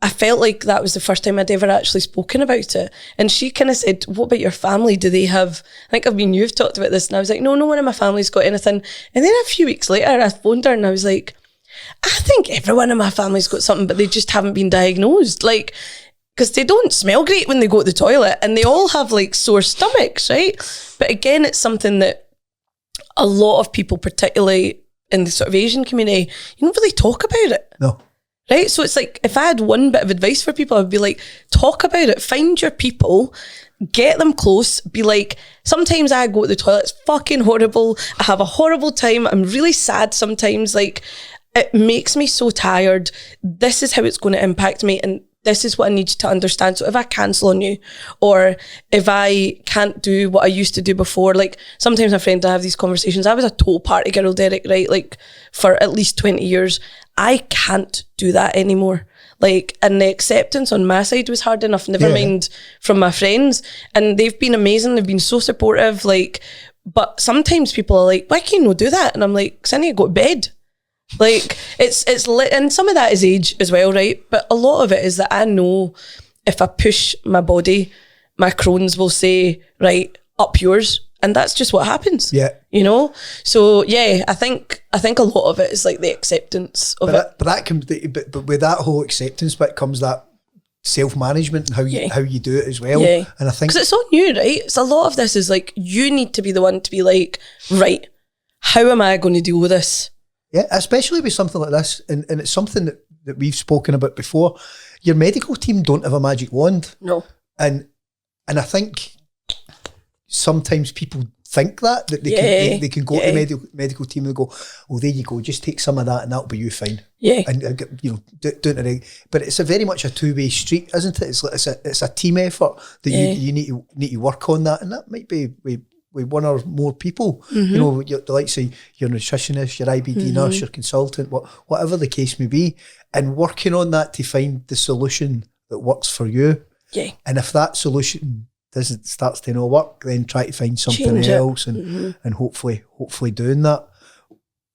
Speaker 2: I felt like that was the first time I'd ever actually spoken about it. And she kind of said, what about your family? Do they have, I think you've talked about this. And I was like, no one in my family's got anything. And then a few weeks later, I phoned her and I was like, I think everyone in my family's got something, but they just haven't been diagnosed. Like, because they don't smell great when they go to the toilet and they all have like sore stomachs, right? But again, it's something that a lot of people, particularly in the sort of Asian community, you don't really talk about it.
Speaker 1: No.
Speaker 2: Right? So it's like, if I had one bit of advice for people, I'd be like, talk about it, find your people, get them close, be like, sometimes I go to the toilet, it's fucking horrible, I have a horrible time, I'm really sad sometimes, like, it makes me so tired, this is how it's going to impact me, and this is what I need you to understand. So if I cancel on you, or if I can't do what I used to do before, like sometimes my friends, I have these conversations. I was a total party girl, Derek, right? Like for at least 20 years. I can't do that anymore. Like, and the acceptance on my side was hard enough, never mind from my friends. And they've been amazing. They've been so supportive. Like, but sometimes people are like, why can you not do that? And I'm like, 'cause I need to go to bed. Like it's lit, and some of that is age as well, right? But a lot of it is that I know if I push my body, my Crohn's will say, right, up yours, and that's just what happens.
Speaker 1: Yeah,
Speaker 2: So yeah, I think a lot of it is like the acceptance of it.
Speaker 1: But that comes, but with that whole acceptance bit comes that self-management and how you do it as well.
Speaker 2: Yeah,
Speaker 1: and I think
Speaker 2: because it's on you, right? It's a lot of this is like you need to be the one to be like, right, how am I going to deal with this?
Speaker 1: Yeah, especially with something like this, and it's something that we've spoken about before. Your medical team don't have a magic wand.
Speaker 2: No.
Speaker 1: And I think sometimes people think that they can go to the medical team and go, well, there you go, just take some of that and that'll be you fine.
Speaker 2: Yeah.
Speaker 1: And do it. But it's a very much a two-way street, isn't it? It's a team effort that you need to work on that, and that might be with one or more people, the likes of your nutritionist, your IBD nurse, your consultant, whatever the case may be, and working on that to find the solution that works for you.
Speaker 2: Yeah.
Speaker 1: And if that solution starts to not work, then try to find something
Speaker 2: Change
Speaker 1: else and hopefully doing that.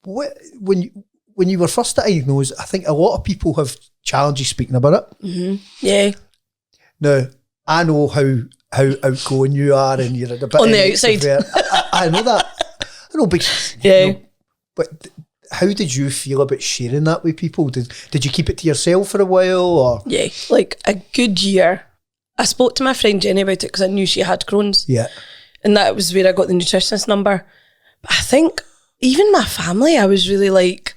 Speaker 1: When you were first diagnosed, I think a lot of people have challenges speaking about it.
Speaker 2: Yeah.
Speaker 1: Now, I know how outgoing you are, and you're a bit
Speaker 2: on the outside.
Speaker 1: I know that. I know, but but how did you feel about sharing that with people? Did you keep it to yourself for a while, or?
Speaker 2: Yeah, like a good year. I spoke to my friend Jenny about it because I knew she had Crohn's.
Speaker 1: Yeah,
Speaker 2: and that was where I got the nutritionist number. But I think even my family, I was really like,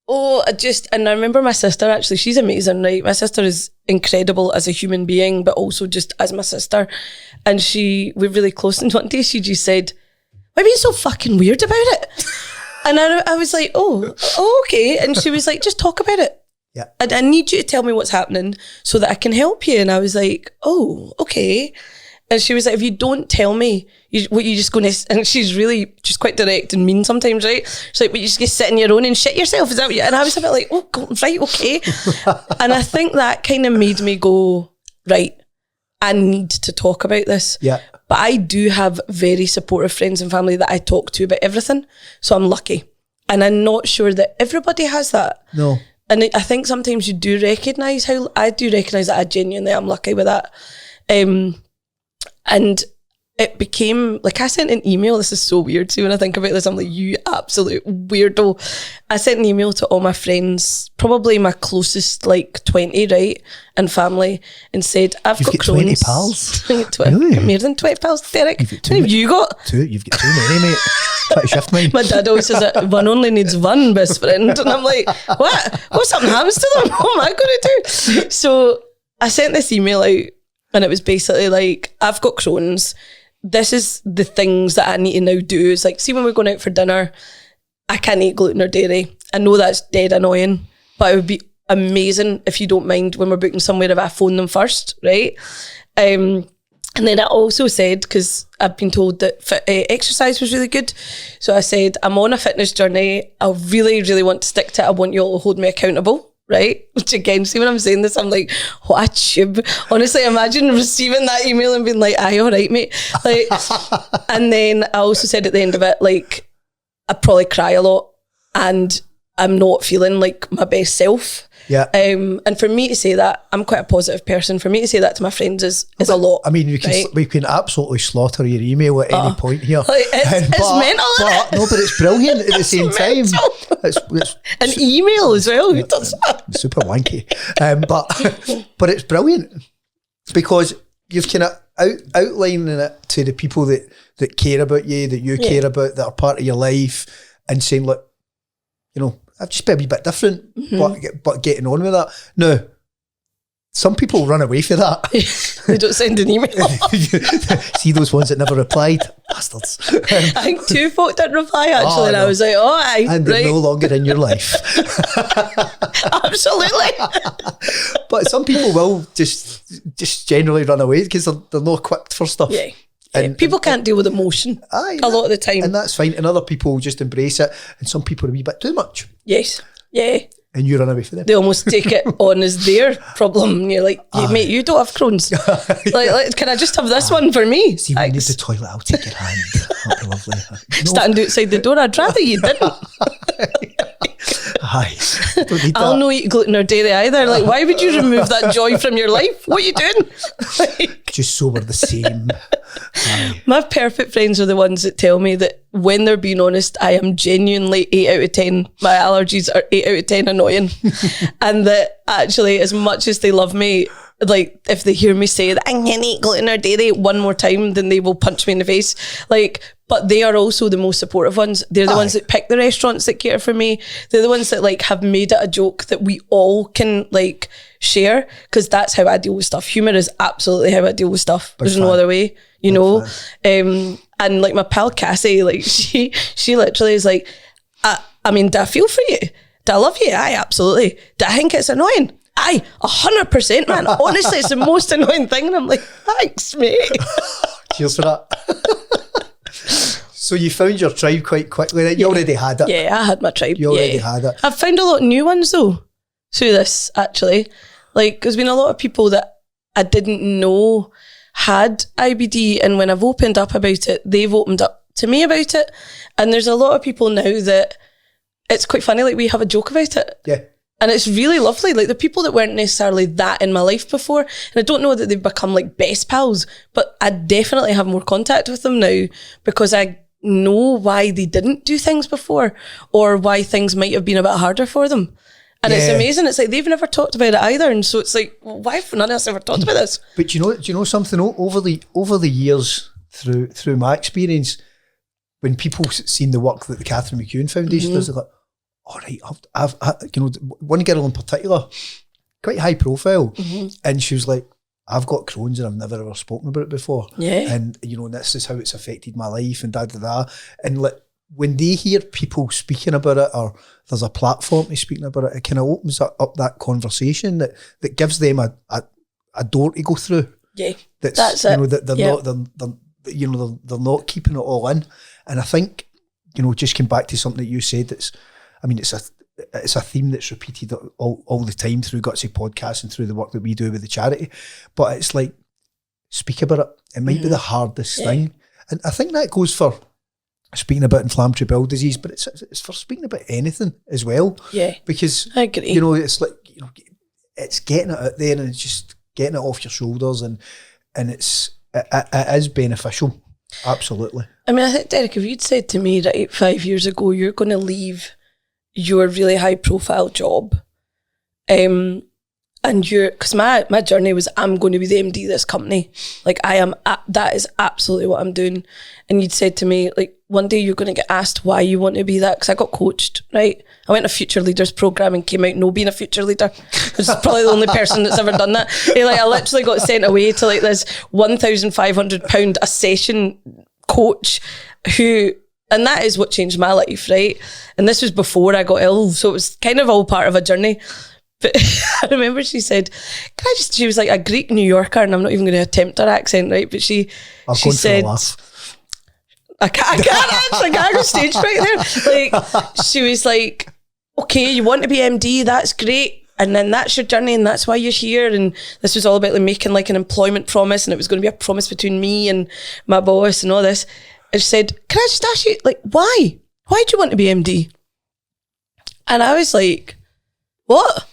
Speaker 2: and I remember my sister, actually, she's amazing, right? My sister is incredible as a human being, but also just as my sister. And we're really close. And one day she just said, why are you so fucking weird about it? And I was like, oh, okay. And she was like, just talk about it.
Speaker 1: Yeah.
Speaker 2: I need you to tell me what's happening so that I can help you. And I was like, oh, okay. And she was like, if you don't tell me, you just going to, and she's quite direct and mean sometimes, right? She's like, but you just going to sit on your own and shit yourself, is that what you? And I was a bit like, oh, God, right, okay. And I think that kind of made me go, right, I need to talk about this.
Speaker 1: Yeah.
Speaker 2: But I do have very supportive friends and family that I talk to about everything. So I'm lucky. And I'm not sure that everybody has that.
Speaker 1: No.
Speaker 2: And I think sometimes you do recognise I do recognise that I genuinely am lucky with that. And it became, like, I sent an email. This is so weird. See, when I think about this, I'm like, you absolute weirdo. I sent an email to all my friends, probably my closest, like, 20, right, and family, and said, You've got 20
Speaker 1: pals?
Speaker 2: Really? More than 20 pals, Derek. How many have you got?
Speaker 1: Two. You've got too many, mate. Try to shift mine.
Speaker 2: My dad always says that one only needs one best friend. And I'm like, what something happens to them? What am I going to do? So I sent this email out, and it was basically like, I've got Crohn's. This is the things that I need to now do. It's like, see, when we're going out for dinner, I can't eat gluten or dairy. I know that's dead annoying, but it would be amazing if you don't mind when we're booking somewhere if I phone them first, right? And then I also said, because I've been told that exercise was really good. So I said, I'm on a fitness journey. I really, really want to stick to it. I want you all to hold me accountable. Right? Which again, see when I'm saying this, I'm like, what a tube. Honestly, imagine receiving that email and being like, aye, all right, mate. Like, and then I also said at the end of it, like, I probably cry a lot and I'm not feeling like my best self.
Speaker 1: Yeah.
Speaker 2: And for me to say that, I'm quite a positive person. For me to say that to my friends is a lot.
Speaker 1: I mean,
Speaker 2: right?
Speaker 1: we can absolutely slaughter your email at any point here.
Speaker 2: Like, it's mental.
Speaker 1: No, but it's brilliant at the same time. It's
Speaker 2: an email as well. Who does that?
Speaker 1: Super wanky. But it's brilliant because you've kind of outlining it to the people that care about you, that you care about, that are part of your life, and saying, look, you know, I've just been a wee bit different, but getting on with that. Now, some people run away from that.
Speaker 2: They don't send an email.
Speaker 1: See those ones that never replied? Bastards.
Speaker 2: I think 2 folk didn't reply, actually, and I was like, oh, aye.
Speaker 1: And they're no longer in your life.
Speaker 2: Absolutely.
Speaker 1: But some people will just generally run away because they're not equipped for stuff.
Speaker 2: Yeah. And people can't deal with emotion a lot of the time.
Speaker 1: And that's fine. And other people just embrace it. And some people are a wee bit too much.
Speaker 2: Yes. Yeah.
Speaker 1: And you run away from them.
Speaker 2: They almost take it on as their problem. And you're like, mate, you don't have Crohn's. like, can I just have this one for me?
Speaker 1: See, when you need the toilet, I'll take your hand. That'll be lovely. No.
Speaker 2: Standing outside the door, I'd rather you didn't.
Speaker 1: Aye. Don't need
Speaker 2: I'll
Speaker 1: that.
Speaker 2: no eat gluten or dairy either. Like, why would you remove that joy from your life? What are you doing? Like,
Speaker 1: just so we're the same. Aye.
Speaker 2: My perfect friends are the ones that tell me that when they're being honest, I am genuinely 8 out of 10. My allergies are 8 out of 10 annoying. And that actually, as much as they love me, like, if they hear me say that I can't eat gluten or dairy one more time, then they will punch me in the face. Like, but they are also the most supportive ones. They're the ones that pick the restaurants that cater for me. They're the ones that, like, have made it a joke that we all can, like, share, because that's how I deal with stuff. Humour is absolutely how I deal with stuff. There's no other way, you know. And like my pal Cassie, like she literally is like, I mean, do I feel for you? Do I love you? Aye, absolutely. Do I think it's annoying? Aye, 100%, man. Honestly, it's the most annoying thing. And I'm like, thanks, mate.
Speaker 1: Cheers for that. So you found your tribe quite quickly then? You already had it.
Speaker 2: Yeah, I had my tribe.
Speaker 1: You already had it.
Speaker 2: I've found a lot of new ones though through this, actually. Like, there's been a lot of people that I didn't know had IBD, and when I've opened up about it, they've opened up to me about it. And there's a lot of people now that it's quite funny, like, we have a joke about it.
Speaker 1: Yeah.
Speaker 2: And it's really lovely. Like, the people that weren't necessarily that in my life before, and I don't know that they've become like best pals, but I definitely have more contact with them now because I know why they didn't do things before, or why things might have been a bit harder for them. And it's amazing. It's like they've never talked about it either. And so it's like, well, why have none of us ever talked about this?
Speaker 1: But do you know something? Over the years, through my experience, when people seen the work that the Catherine McEwan Foundation does, they're like, all right, I've you know, one girl in particular, quite high profile, and she was like, I've got Crohn's and I've never ever spoken about it before.
Speaker 2: Yeah.
Speaker 1: And, you know, this is how it's affected my life and da. And like, when they hear people speaking about it, or there's a platform to speaking about it, it kind of opens up that conversation that gives them a door to go through.
Speaker 2: Yeah,
Speaker 1: that's
Speaker 2: it.
Speaker 1: You know, that they're not keeping it all in. And I think, you know, just came back to something that you said. It's a theme that's repeated all the time through GUTSY podcasts and through the work that we do with the charity. But it's like, speak about it. It might be the hardest thing, and I think that goes for speaking about inflammatory bowel disease, but it's for speaking about anything as well.
Speaker 2: Yeah,
Speaker 1: because
Speaker 2: I agree.
Speaker 1: You know, it's like, you know, it's getting it out there and it's just getting it off your shoulders, and it is beneficial. Absolutely. I
Speaker 2: mean, I think, Derek, if you'd said to me, right, 5 years ago, you're going to leave your really high profile job, and because my journey was, I'm going to be the MD of this company, like that is absolutely what I'm doing. And you'd said to me, like, one day you're going to get asked why you want to be that, because I got coached, right? I went to a Future Leaders program and came out no being a future leader. I was probably the only person that's ever done that. I literally got sent away to like this £1,500 a session coach and that is what changed my life, right? And this was before I got ill, so it was kind of all part of a journey. But I remember she said, she was like a Greek New Yorker, and I'm not even going to attempt her accent, right? But she said, I can't go stage right there. Like, she was like, okay, you want to be MD, that's great. And then that's your journey and that's why you're here. And this was all about like making like an employment promise, and it was going to be a promise between me and my boss and all this. And she said, can I just ask you, like, why? Why do you want to be MD? And I was like, what?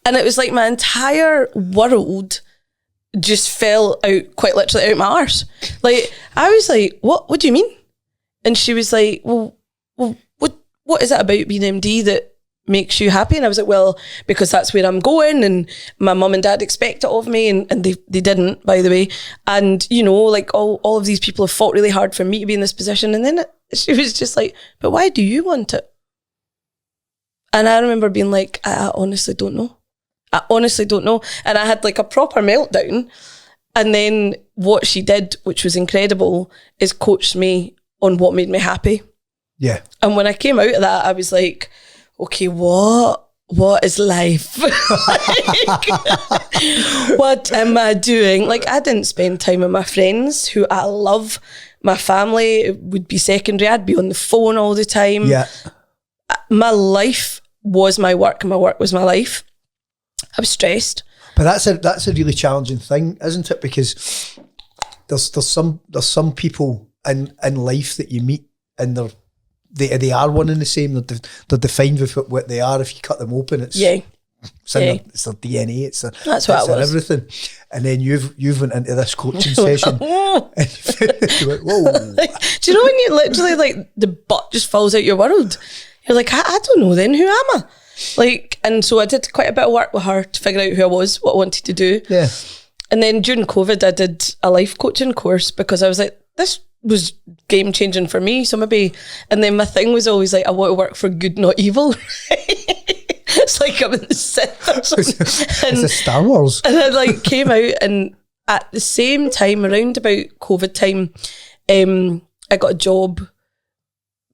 Speaker 2: And it was like my entire world just fell out, quite literally out my arse. Like, I was like, what do you mean? And she was like, well, what is it about being MD that makes you happy? And I was like, well, because that's where I'm going, and my mum and dad expect it of me, and they didn't, by the way. And, you know, like all of these people have fought really hard for me to be in this position. And then she was just like, but why do you want it? And I remember being like, I honestly don't know. I honestly don't know. And I had like a proper meltdown. And then what she did, which was incredible, is coached me on what made me happy.
Speaker 1: Yeah.
Speaker 2: And when I came out of that, I was like, okay, what is life? Like, what am I doing? Like, I didn't spend time with my friends who I love. My family would be secondary. I'd be on the phone all the time.
Speaker 1: Yeah.
Speaker 2: My life was my work, and my work was my life. I was stressed.
Speaker 1: But that's a really challenging thing, isn't it? Because there's some people in life that you meet, and they are one and the same. They're defined with what they are. If you cut them open, it's their DNA. It's their everything. And then you've went into this coaching session. And you went, whoa!
Speaker 2: Do you know when you literally like the butt just falls out your world? You're like, I don't know. Then who am I? Like, and so I did quite a bit of work with her to figure out who I was, what I wanted to do. Yeah. And then during COVID, I did a life coaching course because I was like, this was game changing for me. So maybe, and then my thing was always like, I want to work for good, not evil. It's like I'm in the Sith or something.
Speaker 1: It's a Star Wars.
Speaker 2: And I like came out, and at the same time, around about COVID time, I got a job.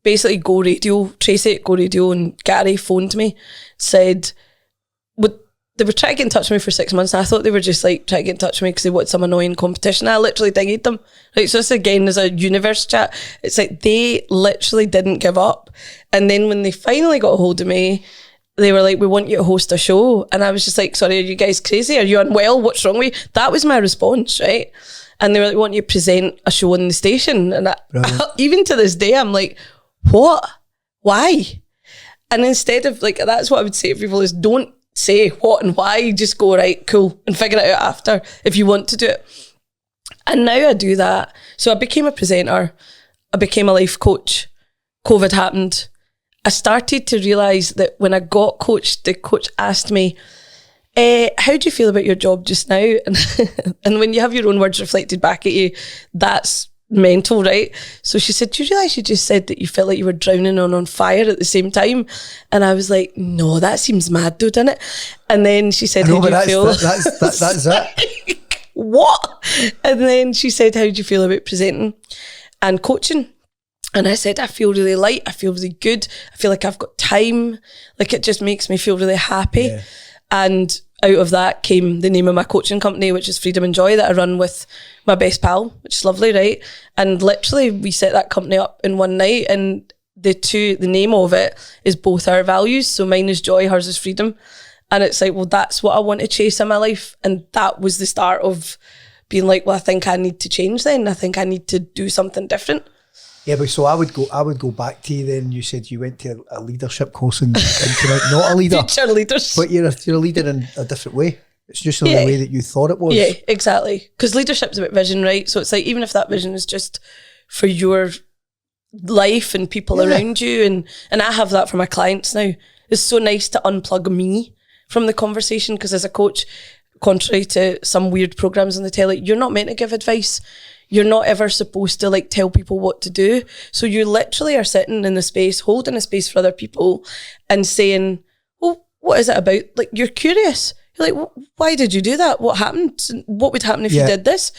Speaker 2: Basically, Go Radio, Tracy at Go Radio and Gary phoned me, said, they were trying to get in touch with me for 6 months, and I thought they were just like trying to get in touch with me because they wanted some annoying competition. I literally dinged them. Like, so this again is a universe chat. It's like they literally didn't give up. And then when they finally got a hold of me, they were like, we want you to host a show. And I was just like, sorry, are you guys crazy? Are you unwell? What's wrong with you? That was my response, right? And they were like, we want you to present a show on the station. And even to this day, I'm like, what? Why? And instead of like, that's what I would say to people is, don't say what and why, just go, right, cool, and figure it out after if you want to do it. And now I do that. So I became a presenter. I became a life coach. COVID happened. I started to realise that when I got coached, the coach asked me, how do you feel about your job just now? And when you have your own words reflected back at you, that's mental, right? So she said, do you realise you just said that you felt like you were drowning and on fire at the same time? And I was like, no, that seems mad though, doesn't it? And then she said, how do you feel?
Speaker 1: That's it.
Speaker 2: What? And then she said, how do you feel about presenting and coaching? And I said, I feel really light. I feel really good. I feel like I've got time. Like it just makes me feel really happy. Yeah. And out of that came the name of my coaching company, which is Freedom and Joy, that I run with my best pal, which is lovely, right? And literally we set that company up in one night, and the name of it is both our values. So mine is joy, hers is freedom. And it's like, well, that's what I want to chase in my life. And that was the start of being like, well, I think I need to change then. I think I need to do something different.
Speaker 1: Yeah, but so I would go back to you then. You said you went to a leadership course and came out not a leader.
Speaker 2: Future leaders.
Speaker 1: But you're a leader in a different way. It's just the way that you thought it was.
Speaker 2: Yeah, exactly. Because leadership's about vision, right? So it's like, even if that vision is just for your life and people around you, and I have that for my clients now. It's so nice to unplug me from the conversation, because as a coach, contrary to some weird programs on the telly, you're not meant to give advice. You're not ever supposed to like tell people what to do. So you literally are sitting in the space, holding a space for other people and saying, well, what is it about? Like, you're curious. You're like, why did you do that? What happened? What would happen if you did this?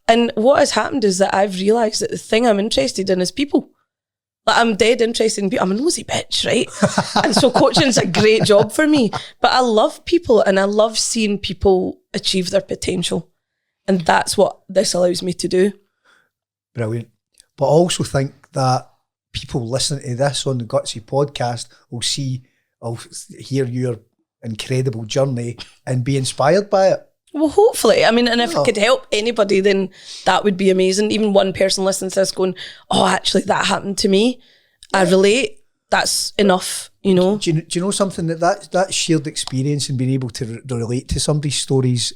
Speaker 2: And what has happened is that I've realised that the thing I'm interested in is people. Like, I'm dead interested in people. I'm a nosy bitch, right? And so coaching's a great job for me. But I love people, and I love seeing people achieve their potential. And that's what this allows me to do.
Speaker 1: Brilliant. But I also think that people listening to this on the GUTSY podcast will hear your incredible journey and be inspired by it.
Speaker 2: Well, hopefully. I mean, and if it could help anybody, then that would be amazing. Even one person listening to this going, oh, actually, that happened to me. I relate. That's enough, you know.
Speaker 1: Do you know something? That shared experience and being able to relate to somebody's stories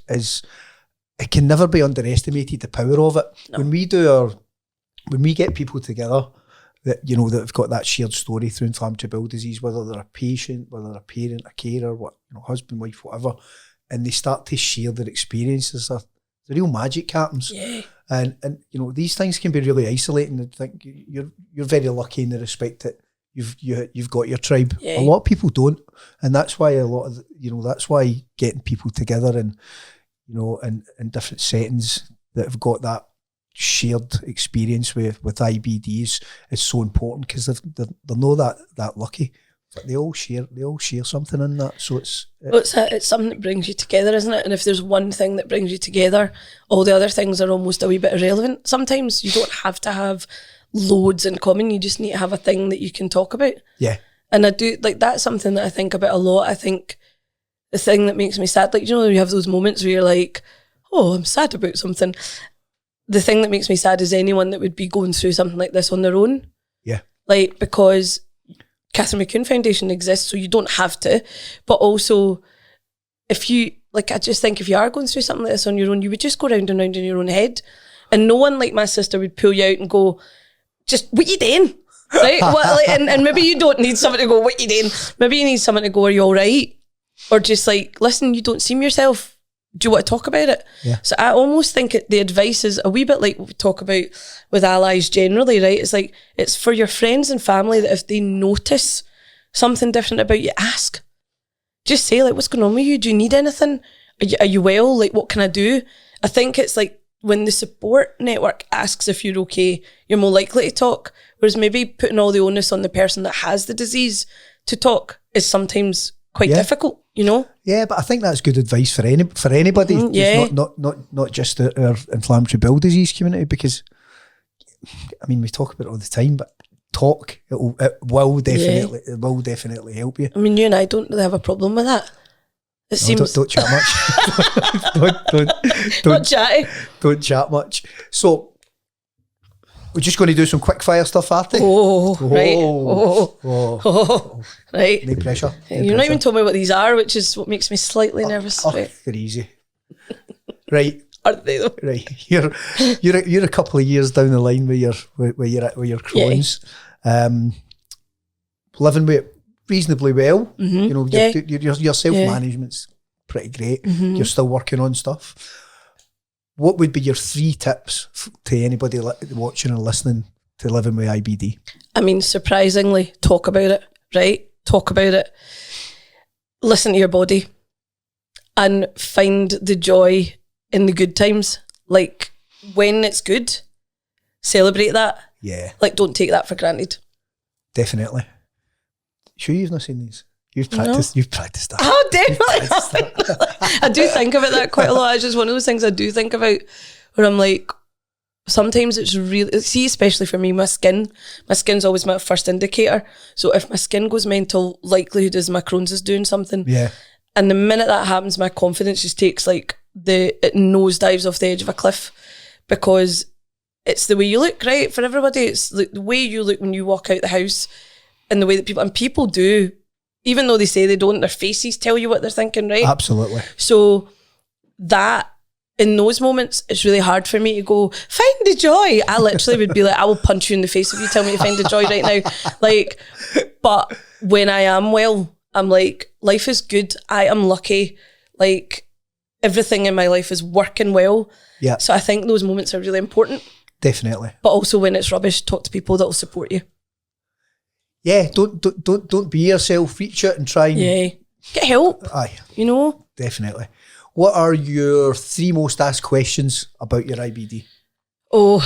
Speaker 1: it can never be underestimated, the power of it. No. When we get people together that, you know, that have got that shared story through inflammatory bowel disease, whether they're a patient, whether they're a parent, a carer, husband, wife, whatever, and they start to share their experiences, the real magic happens.
Speaker 2: Yeah.
Speaker 1: And you know, these things can be really isolating. I think you're very lucky in the respect that you've got your tribe. Yeah. A lot of people don't, and that's why that's why getting people together and, you know, in different settings that have got that shared experience with IBDs is so important, because they're not that lucky. But they all share something in that. So it's something that brings you together, isn't it? And if there's one thing that brings you together, all the other things are almost a wee bit irrelevant. Sometimes you don't have to have loads in common. You just need to have a thing that you can talk about. Yeah. And I do, like, that's something that I think about a lot. I think the thing that makes me sad, like, you know, you have those moments where you're like, oh, I'm sad about something. The thing that makes me sad is anyone that would be going through something like this on their own. Yeah. Like, because Catherine McEwan Foundation exists, so you don't have to. But also, if you, like, I just think if you are going through something like this on your own, you would just go round and round in your own head. And no one like my sister would pull you out and go, just, what you doing? Right? And maybe you don't need someone to go, what you doing? Maybe you need someone to go, are you all right? Or just like, listen, you don't seem yourself. Do you want to talk about it? Yeah. So I almost think the advice is a wee bit like what we talk about with allies generally, right? It's like, it's for your friends and family that if they notice something different about you, ask. Just say, like, what's going on with you? Do you need anything? Are you well? Like, what can I do? I think it's like when the support network asks if you're okay, you're more likely to talk. Whereas maybe putting all the onus on the person that has the disease to talk is sometimes quite difficult, you know? Yeah, but I think that's good advice for anybody. Mm-hmm, yeah. Not just our inflammatory bowel disease community, because, I mean, we talk about it all the time, but talk, it will definitely help you. I mean, you and I don't really have a problem with that. It seems... Don't chat much. don't chatty. Don't chat much. So, we're just going to do some quick fire stuff, Aarti. Right. No pressure. You've not even told me what these are, which is what makes me slightly nervous. Right. They're easy. Right. Aren't they though? Right. You're a couple of years down the line with your Crohn's. Yeah. Living with it reasonably well. Mm-hmm. You know, your self-management's pretty great. Mm-hmm. You're still working on stuff. what would be your 3 tips to anybody watching or listening to living with IBD?
Speaker 2: I mean, surprisingly, talk about it, right? Talk about it. Listen to your body and find the joy in the good times. Like, when it's good, celebrate that.
Speaker 1: Yeah.
Speaker 2: Like, don't take that for granted.
Speaker 1: Definitely. Sure you've not seen these? You've practiced that.
Speaker 2: Oh, definitely. I do think about that quite a lot. It's just one of those things I do think about where I'm like, sometimes it's really, see, especially for me, my skin's always my first indicator. So if my skin goes mental, likelihood is my Crohn's is doing something.
Speaker 1: Yeah.
Speaker 2: And the minute that happens, my confidence just takes it nosedives off the edge of a cliff, because it's the way you look, right? For everybody, it's like the way you look when you walk out the house and the way that people do, even though they say they don't, their faces tell you what they're thinking, right?
Speaker 1: Absolutely. So
Speaker 2: that, in those moments, it's really hard for me to go, find the joy. I literally would be like, I will punch you in the face if you tell me to find the joy right now. Like, but when I am well, I'm like, life is good. I am lucky. Like, everything in my life is working well.
Speaker 1: Yeah.
Speaker 2: So I think those moments are really important.
Speaker 1: Definitely.
Speaker 2: But also when it's rubbish, talk to people that will support you.
Speaker 1: Yeah, don't be yourself. Reach out and try and
Speaker 2: get help.
Speaker 1: Aye.
Speaker 2: You know?
Speaker 1: Definitely. What are your 3 most asked questions about your IBD?
Speaker 2: Oh,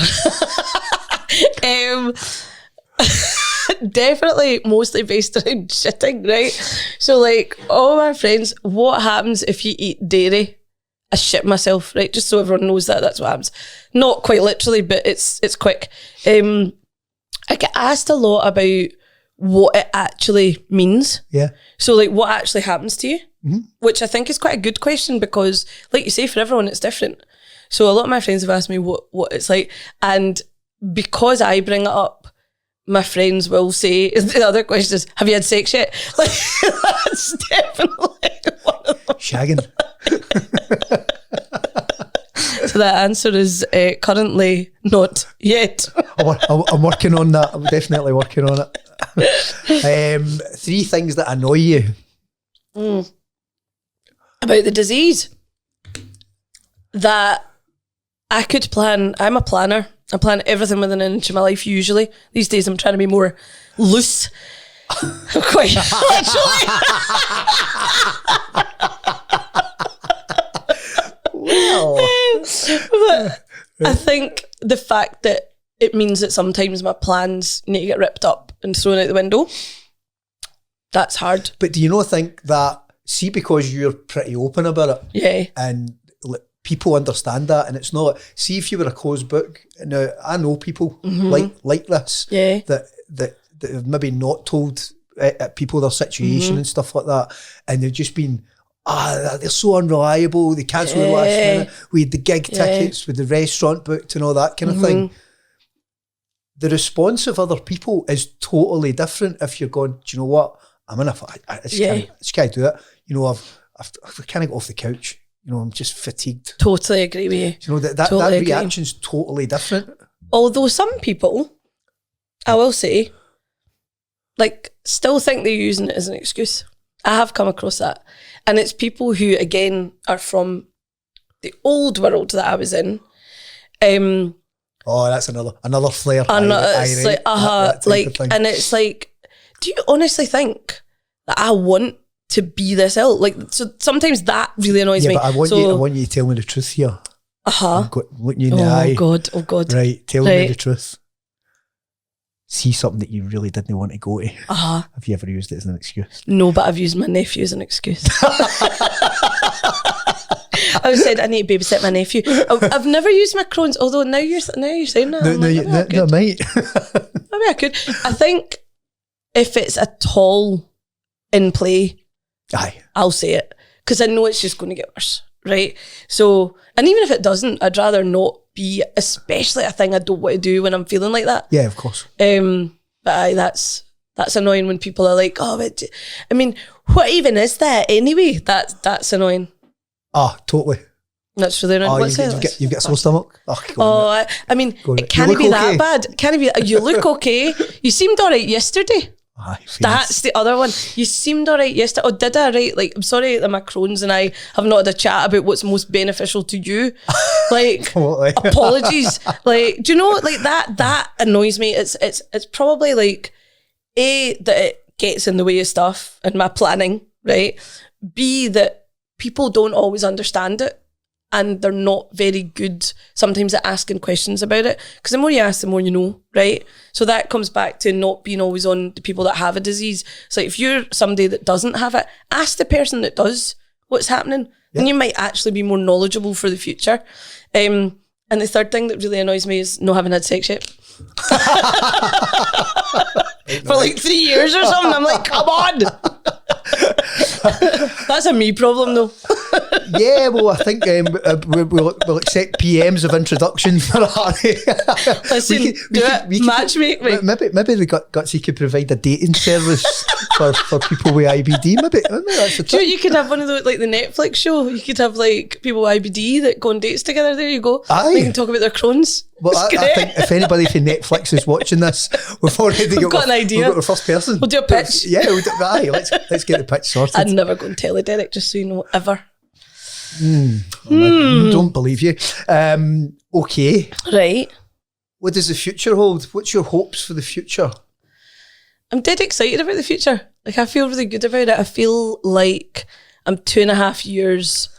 Speaker 2: definitely mostly based around shitting, right? So like, all my friends, what happens if you eat dairy? I shit myself, right? Just so everyone knows that's what happens. Not quite literally, but it's quick. I get asked a lot about what it actually means.
Speaker 1: Yeah.
Speaker 2: So like, what actually happens to you?
Speaker 1: Mm-hmm.
Speaker 2: Which I think is quite a good question, because like you say, for everyone it's different. So a lot of my friends have asked me what it's like, and because I bring it up, my friends will say, the other question is, have you had sex yet? Like, that's definitely one of them.
Speaker 1: Shagging.
Speaker 2: So that answer is currently not yet.
Speaker 1: I'm working on that. I'm definitely working on it. 3 things that annoy you.
Speaker 2: About the disease. That I could plan. I'm a planner. I plan everything within an inch of my life usually. These days I'm trying to be more loose. Quite literally.
Speaker 1: Well.
Speaker 2: But I think the fact that it means that sometimes my plans need to get ripped up and thrown out the window, that's hard.
Speaker 1: But do you not think that, see, because you're pretty open about it,
Speaker 2: Yeah.
Speaker 1: and people understand that, and it's not, see, if you were a closed book, now I know people like this,
Speaker 2: Yeah.
Speaker 1: that have maybe not told people their situation and stuff like that, and they've just been, they're so unreliable, they cancel the last minute, we had the gig tickets, with the restaurant booked and all that kind of thing. The response of other people is totally different if you're going, do you know what, I'm in I just can't do it. You know, I've kind of got off the couch. You know, I'm just fatigued.
Speaker 2: Totally agree with you.
Speaker 1: You know, that reaction's totally different.
Speaker 2: Although some people, I will say, like, still think they're using it as an excuse. I have come across that. And it's people who, again, are from the old world that I was in.
Speaker 1: That's another flare.
Speaker 2: It's and it's like, do you honestly think that I want to be this ill? Like, so sometimes that really annoys me.
Speaker 1: But I want you to tell me the truth here. I'm looking you in the eye.
Speaker 2: Oh God.
Speaker 1: Right, tell me the truth. See something that you really didn't want to go to. Have you ever used it as an excuse?
Speaker 2: No, but I've used my nephew as an excuse. I've said I need to babysit my nephew. I've never used my Crohn's, although now you're saying that.
Speaker 1: No, mate.
Speaker 2: Maybe I could. I think if it's at all in play, I'll say it, because I know it's just going to get worse, right? So, and even if it doesn't, I'd rather not be, especially a thing I don't want to do when I'm feeling like that.
Speaker 1: Yeah, of course.
Speaker 2: But that's annoying when people are like, but I mean, what even is that anyway? That's annoying.
Speaker 1: Totally.
Speaker 2: That's really annoying.
Speaker 1: You've got a sore stomach?
Speaker 2: I mean, it can't be that bad. Can it be? You look okay. You seemed all right yesterday.
Speaker 1: Aye,
Speaker 2: That's the other one. You seemed all right yesterday. Oh, did I? Right? Like, I'm sorry that my Crohn's and I have not had a chat about what's most beneficial to you. Like, apologies. Like, do you know, like that annoys me. It's probably like, A, that it gets in the way of stuff and my planning, right? B, that people don't always understand it. And they're not very good sometimes at asking questions about it. Because the more you ask, the more you know, right? So that comes back to not being always on the people that have a disease. So if you're somebody that doesn't have it, ask the person that does what's happening. Yeah. And you might actually be more knowledgeable for the future. And the third thing that really annoys me is not having had sex yet. For like 3 years or something. I'm like, come on. That's a me problem though.
Speaker 1: Yeah, well, I think we'll accept PMs of introduction for Aarti.
Speaker 2: Listen, matchmake me.
Speaker 1: Maybe the Gutsy could provide a dating service for people with IBD. Maybe that's the
Speaker 2: thing. You could have one of those, like the Netflix show. You could have like people with IBD that go on dates together. There you go.
Speaker 1: Aye.
Speaker 2: They can talk about their Crohn's.
Speaker 1: Well, I think if anybody from Netflix is watching this, we've already got an idea. We've got the first person.
Speaker 2: We'll do a pitch.
Speaker 1: Yeah, let's get the pitch sorted.
Speaker 2: I'd never go and tell it, Derek, just so you know, ever.
Speaker 1: Don't believe you. Okay.
Speaker 2: Right.
Speaker 1: What does the future hold? What's your hopes for the future?
Speaker 2: I'm dead excited about the future. Like, I feel really good about it. I feel like I'm 2.5 years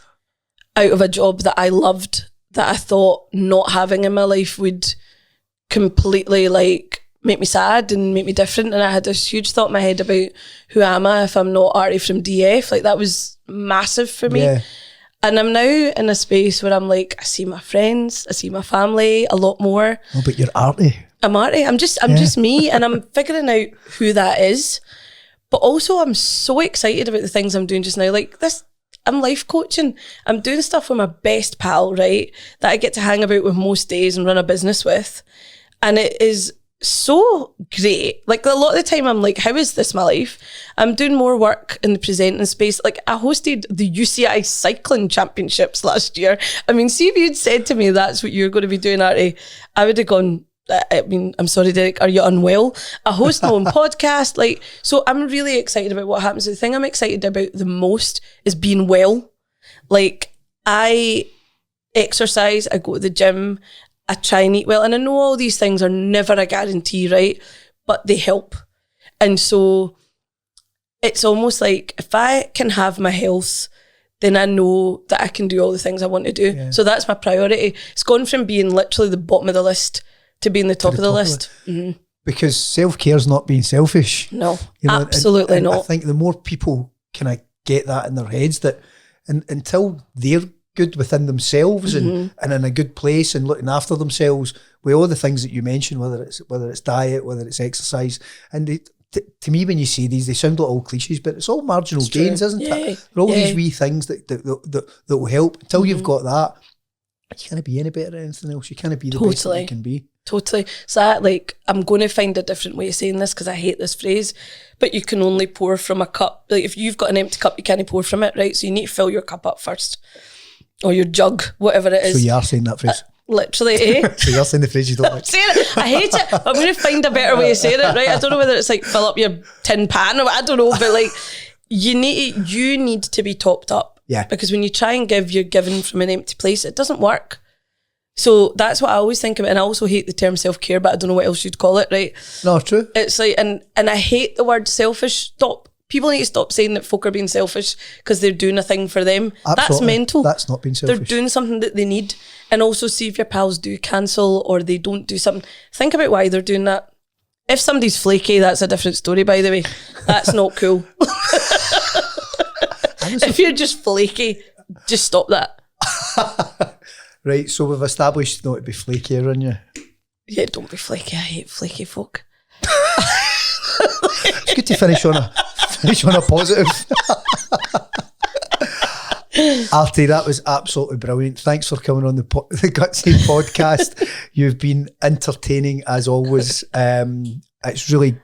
Speaker 2: out of a job that I loved, that I thought not having in my life would completely like make me sad and make me different. And I had this huge thought in my head about who am I if I'm not Aarti from DF? Like, that was massive for me. Yeah. And I'm now in a space where I'm like, I see my friends, I see my family a lot more.
Speaker 1: Oh, but you're Aarti.
Speaker 2: I'm Aarti. I'm just me, and I'm figuring out who that is. But also, I'm so excited about the things I'm doing just now. Like this, I'm life coaching. I'm doing stuff with my best pal, right? That I get to hang about with most days and run a business with. And it is so great. Like, a lot of the time I'm like, how is this my life? I'm doing more work in the presenting space. Like, I hosted the UCI cycling championships last year. I mean, see if you'd said to me that's what you're going to be doing, Aarti, I would have gone, I mean, I'm sorry, Derek, are you unwell? I host my own podcast. Like, so I'm really excited about what happens. The thing I'm excited about the most is being well. Like, I exercise, I go to the gym, I try and eat well. And I know all these things are never a guarantee, right? But they help. And so it's almost like if I can have my health, then I know that I can do all the things I want to do. Yeah. So that's my priority. It's gone from being literally the bottom of the list to being the top of the list. Mm-hmm.
Speaker 1: Because self-care is not being selfish.
Speaker 2: No, absolutely
Speaker 1: and
Speaker 2: not.
Speaker 1: I think the more people kind of get that in their heads, that until they're good within themselves and in a good place and looking after themselves with all the things that you mentioned, whether it's diet, whether it's exercise, and to me, when you say these, they sound like all cliches, but it's all marginal gains, isn't it? They're all these wee things that will help. Until you've got that, you can't be any better than anything else. You can't be the best that you can be.
Speaker 2: Totally. So I'm going to find a different way of saying this because I hate this phrase, but you can only pour from a cup. Like, if you've got an empty cup, you can't pour from it, right? So you need to fill your cup up first. Or your jug, whatever it is.
Speaker 1: So you are saying that phrase?
Speaker 2: Literally, eh?
Speaker 1: So you're saying the phrase you don't like.
Speaker 2: I hate it. I'm going to find a better way of saying it, right? I don't know whether it's like fill up your tin pan or I don't know, but like you need to be topped up.
Speaker 1: Yeah.
Speaker 2: Because when you try and give, you're given from an empty place. It doesn't work. So that's what I always think about. And I also hate the term self-care, but I don't know what else you'd call it, right?
Speaker 1: No, true.
Speaker 2: It's like, and I hate the word selfish. People need to stop saying that folk are being selfish because they're doing a thing for them.
Speaker 1: Absolutely.
Speaker 2: That's mental.
Speaker 1: That's not being selfish.
Speaker 2: They're doing something that they need. And also, see if your pals do cancel or they don't do something. Think about why they're doing that. If somebody's flaky, that's a different story, by the way. That's not cool. If you're just flaky, just stop that.
Speaker 1: Right, so we've established not to be flaky around you.
Speaker 2: Yeah, don't be flaky. I hate flaky folk.
Speaker 1: It's good to finish on a positive. Aarti, that was absolutely brilliant. Thanks for coming on the GUTSY podcast. You've been entertaining as always. It's really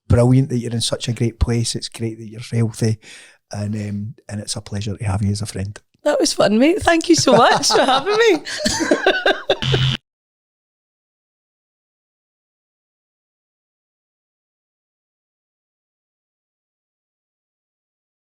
Speaker 1: brilliant that you're in such a great place. It's great that you're healthy, and it's a pleasure to have you as a friend.
Speaker 2: That was fun, mate. Thank you so much for having me.